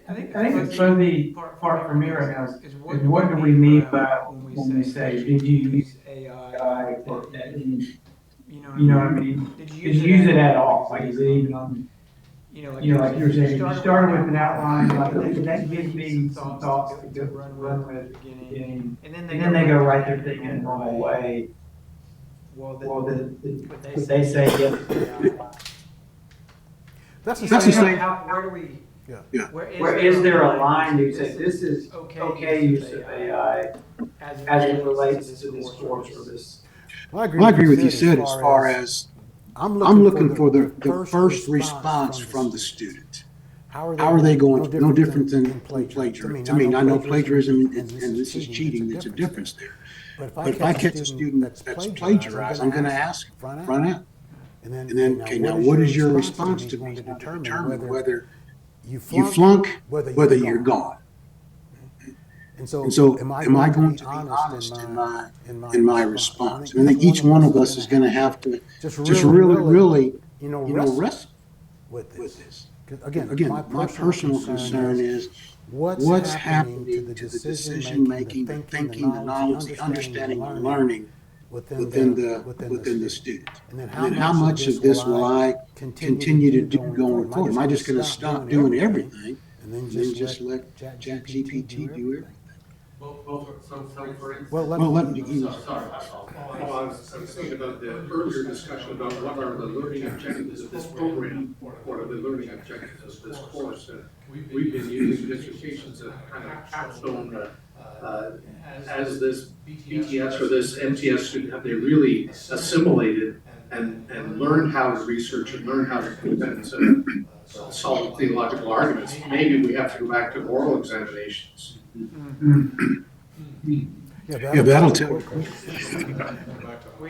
I think it's probably far from me right now is what do we mean by when we say, did you use AI for editing? You know what I mean? Did you use it at all? Like, is it even on, like you were saying, you started with an outline, like, okay, that gives me some thoughts to go run with at the beginning. And then they go write their thing in a normal way. Well, they say yes. That's the same. Where do we? Yeah. Where is there a line that you say, this is okay use of AI as it relates to this course or this? Well, I agree with you, Sid, as far as I'm looking for the first response from the student. How are they going? No different than plagiarism. To me, I know plagiarism and this is cheating, there's a difference there. But if I catch a student that's plagiarized, I'm going to ask front out. And then, okay, now what is your response to be to determine whether you flunk, whether you're gone? And so am I going to be honest in my response? And I think each one of us is going to have to just really wrestle with this. Again, my personal concern is what's happening to the decision-making, the thinking, the knowledge, the understanding, the learning within the student. And then how much of this will I continue to do going forward? Am I just going to stop doing everything and then just let ChatGPT do everything? Well, let me, you know. I was thinking about the earlier discussion about what are the learning objectives of this program, or the learning objectives of this course. And we've been using dissertations as kind of capstone as this BTS or this MTS student, have they really assimilated and learned how to research and learn how to present solid theological arguments? Maybe we have to go back to oral examinations. Yeah, that'll tell. We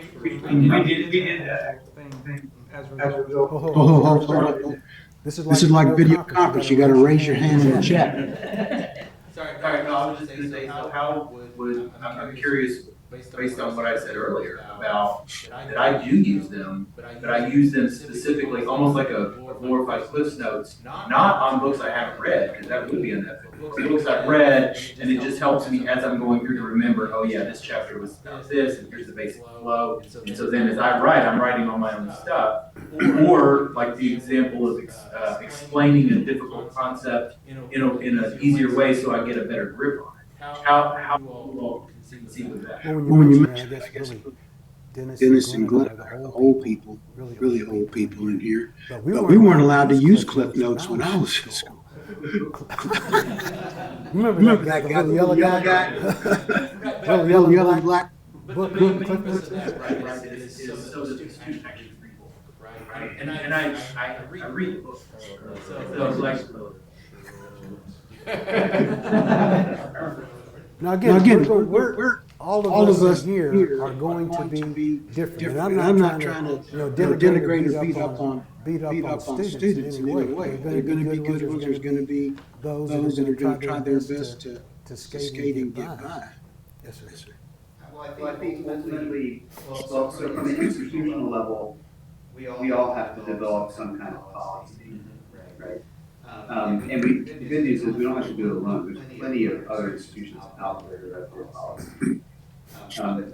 did that thing as a result. This is like video conference. You got to raise your hand in the chat. Sorry, no, I was just gonna say, so how would, I'm curious, based on what I said earlier, about that I do use them, but I use them specifically, almost like a glorified Cliff's Notes, not on books I haven't read, because that would be in that book. Books I've read, and it just helps me as I'm going through to remember, oh yeah, this chapter was about this, and here's the basic flow. And so then as I write, I'm writing on my own stuff. Or like the example of explaining a difficult concept in an easier way so I get a better grip on it. How do you all conceive of that? Well, when you mention, I guess, Dennis and Glenn are the old people, really old people in here. But we weren't allowed to use Cliff Notes when I was in school. Remember that guy, the yellow guy? Little yellow and black book. So the student actually read the book, right? And I read the book. So it's like. Now again, we're all of us here are going to be different. And I'm not trying to denigrate or beat up on students in any way. There are going to be good ones. There's going to be those that are going to try their best to skate and get by. Yes, sir. Well, I think ultimately, so from an institutional level, we all have to develop some kind of policy, right? And the good news is we don't have to do it alone. There's plenty of other institutions out there that have their policy.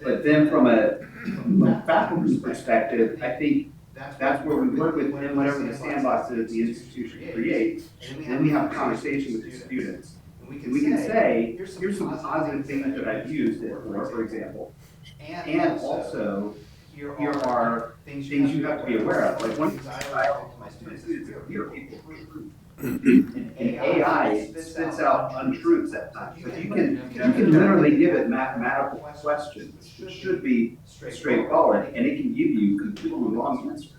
But then from a faculty perspective, I think that's where we work with them, whatever the sandbox is the institution creates, and then we have a conversation with the students. And we can say, here's some positive things that I've used it for example. And also, here are things you have to be aware of. Like one thing I always tell my students is, here are people. And AI spits out untruths at times. So you can literally give it mathematical questions, which should be straightforward, and it can give you completely wrong answers.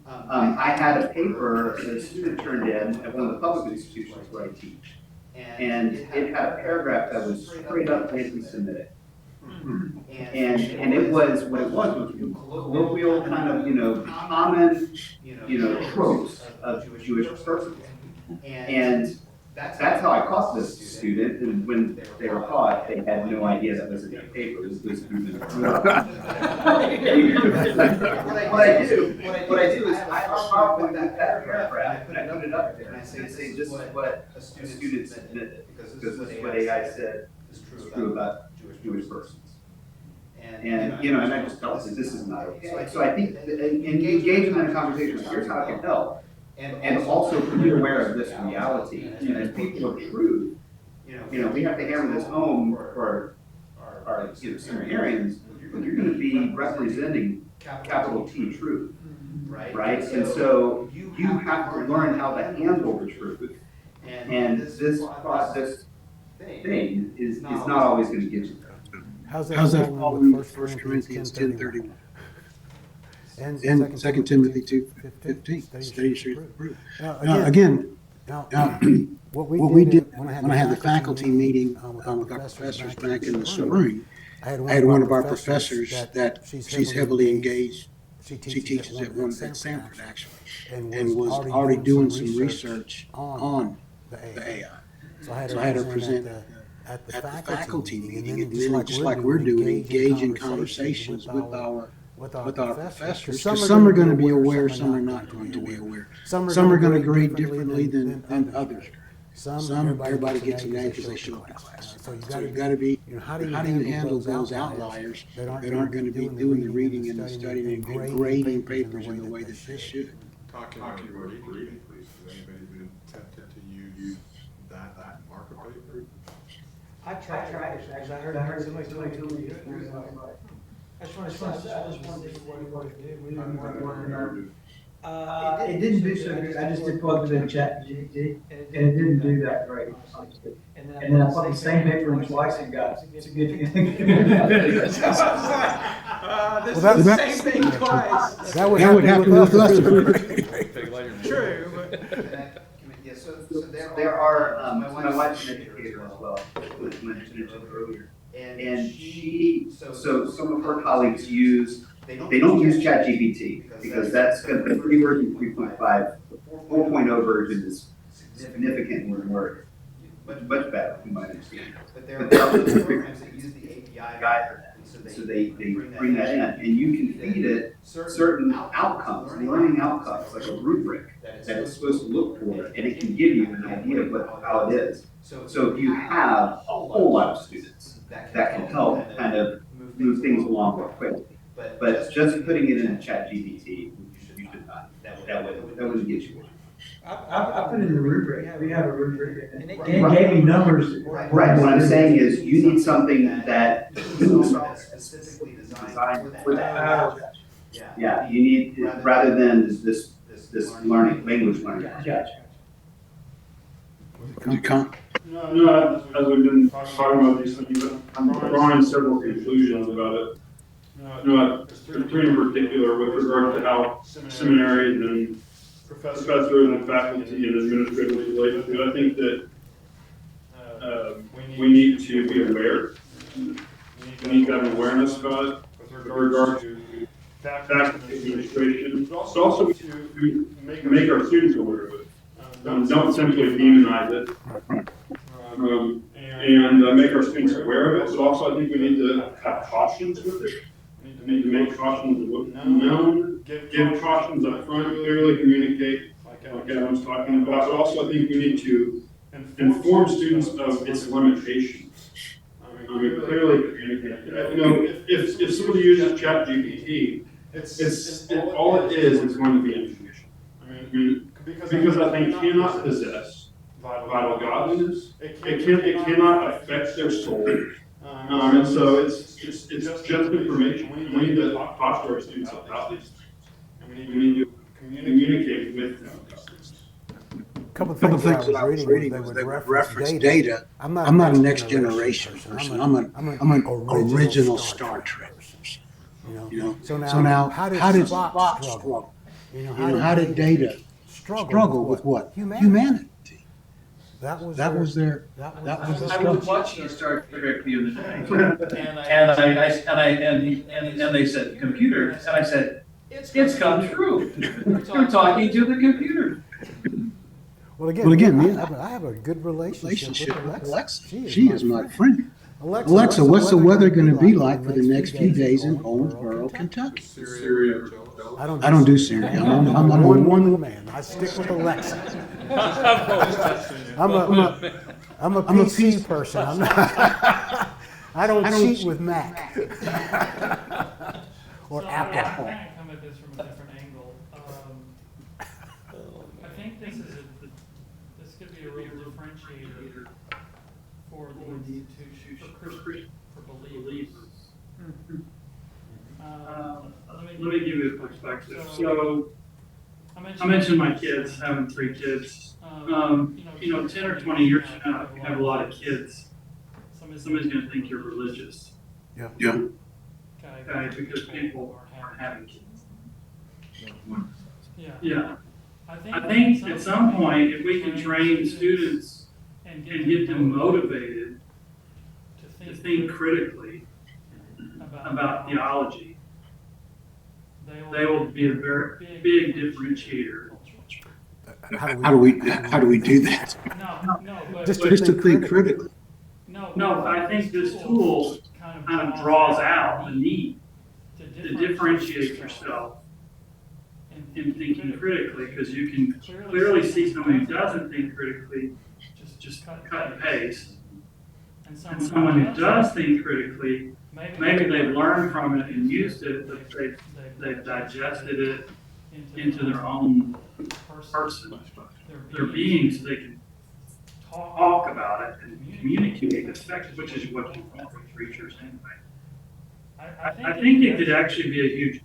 I had a paper that a student turned in at one of the public institutions where I teach. And it had a paragraph that was straight up anti-Semitic. And it was, what it was colloquial kind of, common, tropes of Jewish persons. And that's how I caught this student, and when they were caught, they had no idea that was in the paper. It was this student. What I do is I start with that paragraph and I put it up there and I say this is what a student submitted, because this is what AI said is true about Jewish persons. And and I just tell them this is not okay. So I think engaging in a conversation, here's how I can help. and also be aware of this reality. And as people of truth, we have to hammer this home for our seminarians. You're going to be representing capital T truth, right? And so you have to learn how to handle the truth. And this thing is not always going to get you there. How's that following with 1 Corinthians 10:31? And 2 Timothy 2:15, study to prove. Now, again, what we did when I had the faculty meeting with our professors back in the spring, I had one of our professors that she's heavily engaged. She teaches at Stanford actually, and was already doing some research on the AI. So I had her present at the faculty meeting, and then just like we're doing, engage in conversations with our professors. Some are going to be aware, some are not going to be aware. Some are going to grade differently than others. Some, everybody gets an A because they show up in class. So you got to be, how do you handle those outliers that aren't going to be doing the reading and the studying and grading papers in the way that they should? Talking about grading, please, has anybody been tempted to use that marker paper? I tried it, because I heard somebody tell me. I just wanted to see what it did. We didn't work on it. It didn't do so good. I just did plug it in ChatGPT, and it didn't do that great. And then I put the same paper in twice and got significant. This is the same thing twice. That would happen with us. True. So there are, my wife's an educator as well, which I mentioned earlier. And so some of her colleagues they don't use ChatGPT because that's going to be pre-version 3.5. The 4.0 version is significant more much better, you might understand. But there are other programs that use the API for that. So they bring that in, and you can feed it certain outcomes, learning outcomes, like a rubric that it's supposed to look for, and it can give you an idea of how it is. So if you have a whole lot of students, that can help kind of move things along more quickly. But just putting it in a ChatGPT, you should not. That wouldn't get you. I put it in the rubric. We have a rubric, and it gave me numbers. Right. What I'm saying is, you need something that is specifically designed for that. Yeah. You need rather than this language learning. Gotcha. No, as we've been talking about these things, I'm drawing several conclusions about it. Three in particular with regard to how seminaries and professors and faculty and administrators relate to it. I think that we need to be aware. We need to have an awareness about it with regard to faculty administration, but also to make our students aware of it. Don't simply demonize it. And make our students aware of it, but also I think we need to have cautions with it. We need to make cautions known, give cautions up front, clearly communicate, like Adam was talking about, but also I think we need to inform students of its limitations. I mean, clearly communicate. If somebody uses ChatGPT, all it is going to be information. I mean, because I think it cannot possess vital godliness. It cannot affect their soul. And so it's just information. We need to talk to our students about these things. And we need to communicate with them about these things. A couple of things that I was reading was they would reference data. I'm not a next generation person. I'm an original Star Trek person. You know. So now how did Spock struggle? How did data struggle with what? Humanity. That was their I was watching a Star Trek the other day, and they said computer, and I said, it's come true. You're talking to the computer. Well, again, I have a good relationship with Alexa. She is my friend. Alexa, what's the weather going to be like for the next few days in Owensboro, Kentucky? I don't do Siri. I'm a one-woman man. I stick with Alexa. I'm a PC person. I'm not, I don't cheat with Mac or Apple. I kind of come at this from a different angle. I differentiator for the institution, for believers. Let me give you a perspective. So, I mentioned my kids, having 3 kids. 10 or 20 years from now, if you have a lot of kids, somebody's going to think you're religious. Yeah. Yeah. Okay, because people aren't having kids. Yeah. I think at some point, if we can train students and get them motivated to think critically about theology, they will be a very big differentiator. How do we do that? Just to think critically. No, I think this tool kind of draws out the need to differentiate yourself in thinking critically, because you can clearly see someone who doesn't think critically, just cut and paste. And someone who does think critically, maybe they've learned from it and used it, but they've digested it into their own person, their being, so they can talk about it and communicate effectively, which is what you want from preachers anyway. I think it could actually be a huge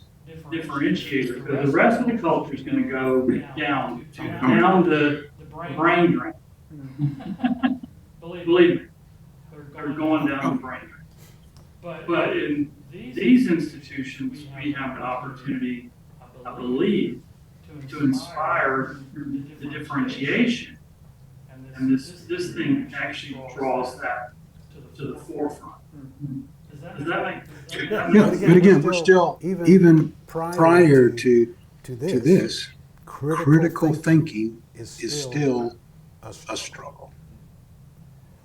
differentiator, because the rest of the culture is going to go down the brain drain. Believe me, they're going down the brain drain. But in these institutions, we have an opportunity, I believe, to inspire the differentiation. And this thing actually draws that to the forefront. Does that make sense? Yeah, but again, we're still, even prior to this, critical thinking is still a struggle.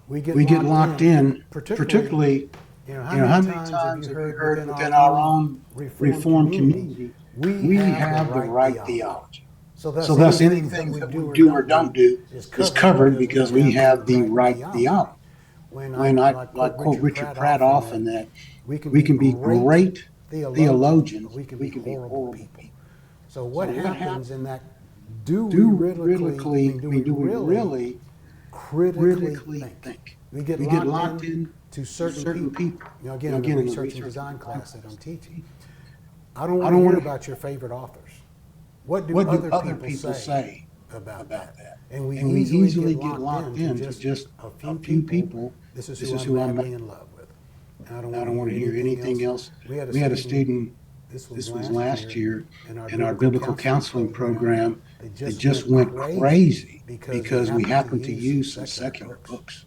We get locked in, particularly, how many times have you heard within our own Reformed community, we have the right theology. So thus anything that we do or don't do is covered because we have the right theology. When I quote Richard Pratt often, that we can be great theologians, we can be horrible people. So what happens in that? Do we really critically think? We get locked in to certain people. Again, in the research and design class that I'm teaching, I don't want to hear about your favorite authors. What do other people say about that? And we easily get locked into just a few people. This is who I'm madly in love with. And I don't want to hear anything else. We had a student, this was last year, in our biblical counseling program. They just went crazy because we happened to use some secular books.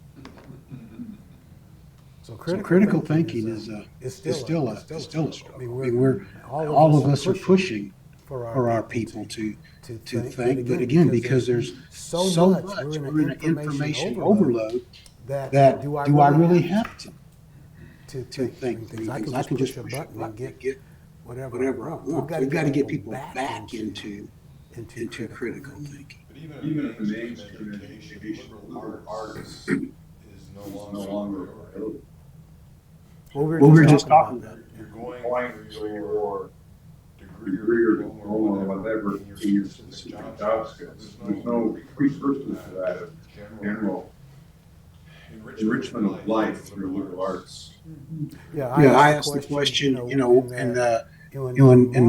So critical thinking is still a struggle. I mean, all of us are pushing for our people to think, but again, because there's so much, we're in an information overload that do I really have to think things? I can just push a button and get whatever I want. We've got to get people back into critical thinking. But even if the mainstream education, arts is no longer available. Well, we were just talking about it. You're going for your degree or diploma, whatever, in your specific job skills. There's no precursors to that of general enrichment of life through liberal arts. Yeah, I asked the question, in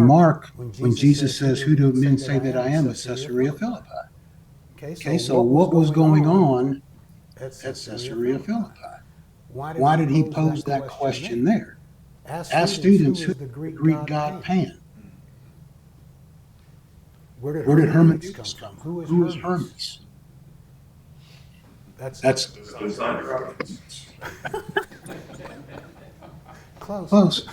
Mark, when Jesus says, "Who do men say that I am?" at Caesarea Philippi. Okay, so what was going on at Caesarea Philippi? Why did he pose that question there? Ask students, who is the Greek god Pan? Where did Hermes come from? Who is Hermes? That's close.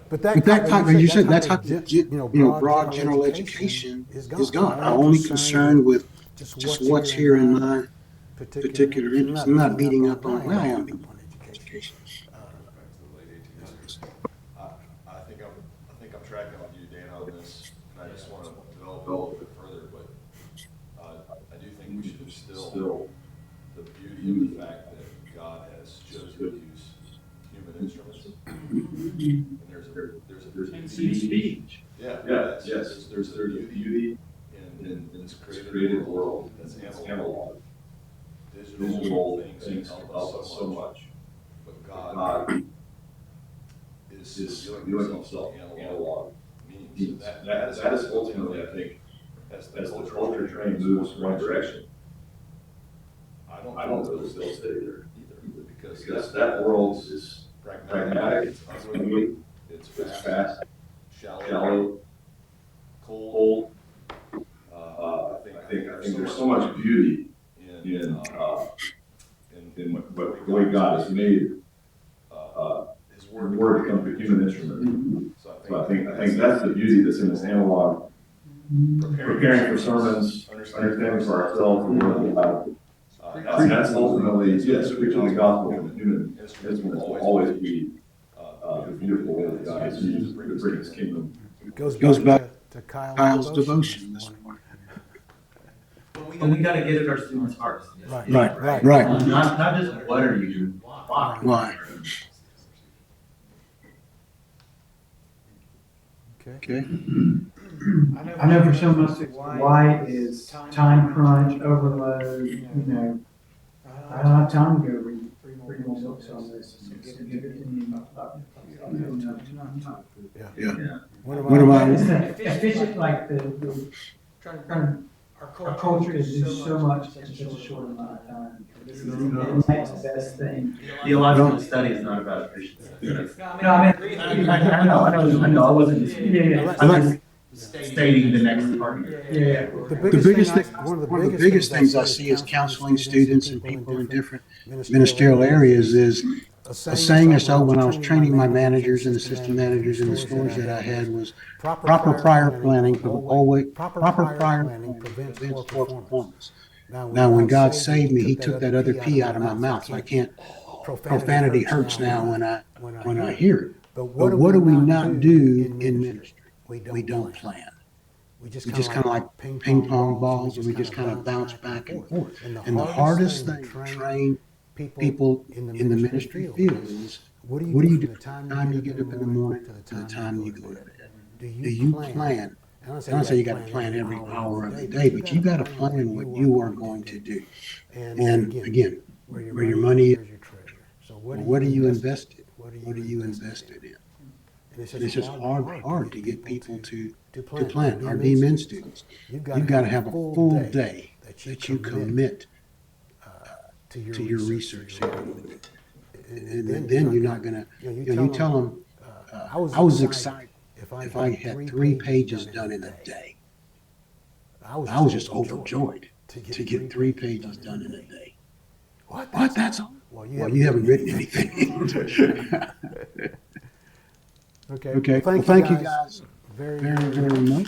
But that kind of, you said that type of broad general education is gone. I'm only concerned with just what's here in my particular interest. I'm not beating up on where I am in education. I think I'm tracking with you, Dan, on this, and I just want to develop a little bit further, but I do think we should distill the beauty of the fact that God has chosen to use human instruments. And there's a speech. Yes. There's a beauty in this creative world that's analog, digital things help us so much. But God is revealing himself in analog means. That is ultimately, I think, as the culture train moves in one direction, I don't know if they'll stay there either. Because that world is pragmatic, it's ugly, it's fast, shallow, cold. I think there's so much beauty in what the way God has made His Word become a human instrument. So I think that's the beauty that's in this analog, preparing for sermons, understanding for ourselves the Word of the Bible. That's ultimately, yes, preaching the gospel from a human instrument will always be the beautiful way that God has used to bring His kingdom. It goes back to Kyle's devotion this morning. But we gotta get at our students' hearts. Right. Not just what are you, why? Why? Okay. I know for some of us, why is time crunch, overload, you know, I don't have time to go read 3 more books on this. Give it to me. Yeah. One It's just like our culture is do so much in such a short amount of time. It makes the best thing. Theological study is not about efficiency. No, I know, I wasn't. Yeah. Stating the next part. Yeah. One of the biggest things I see as counseling students and people in different ministerial areas is a saying or so when I was training my managers and assistant managers in the stores that I had was proper prior planning prevents poor performance. Now, when God saved me, He took that other P out of my mouth, so I can't. Profanity hurts now when I hear it. But what do we not do in ministry? We don't plan. We just kind of like ping pong balls, and we just kind of bounce back and forth. And the hardest thing to train people in the ministry field is what do you do from the time you get up in the morning to the time you go to bed? Do you plan? I don't say you got to plan every hour of the day, but you got to plan what you are going to do. And again, where your money is, what do you invest in? What are you invested in? And it's just hard to get people to plan. Our DMin students, you've got to have a full day that you commit to your research. And then you're not going to, you tell them, I was excited if I had 3 pages done in a day. I was just overjoyed to get 3 pages done in a day. What? That's all? Well, you haven't written anything. Okay. Well, thank you guys very much.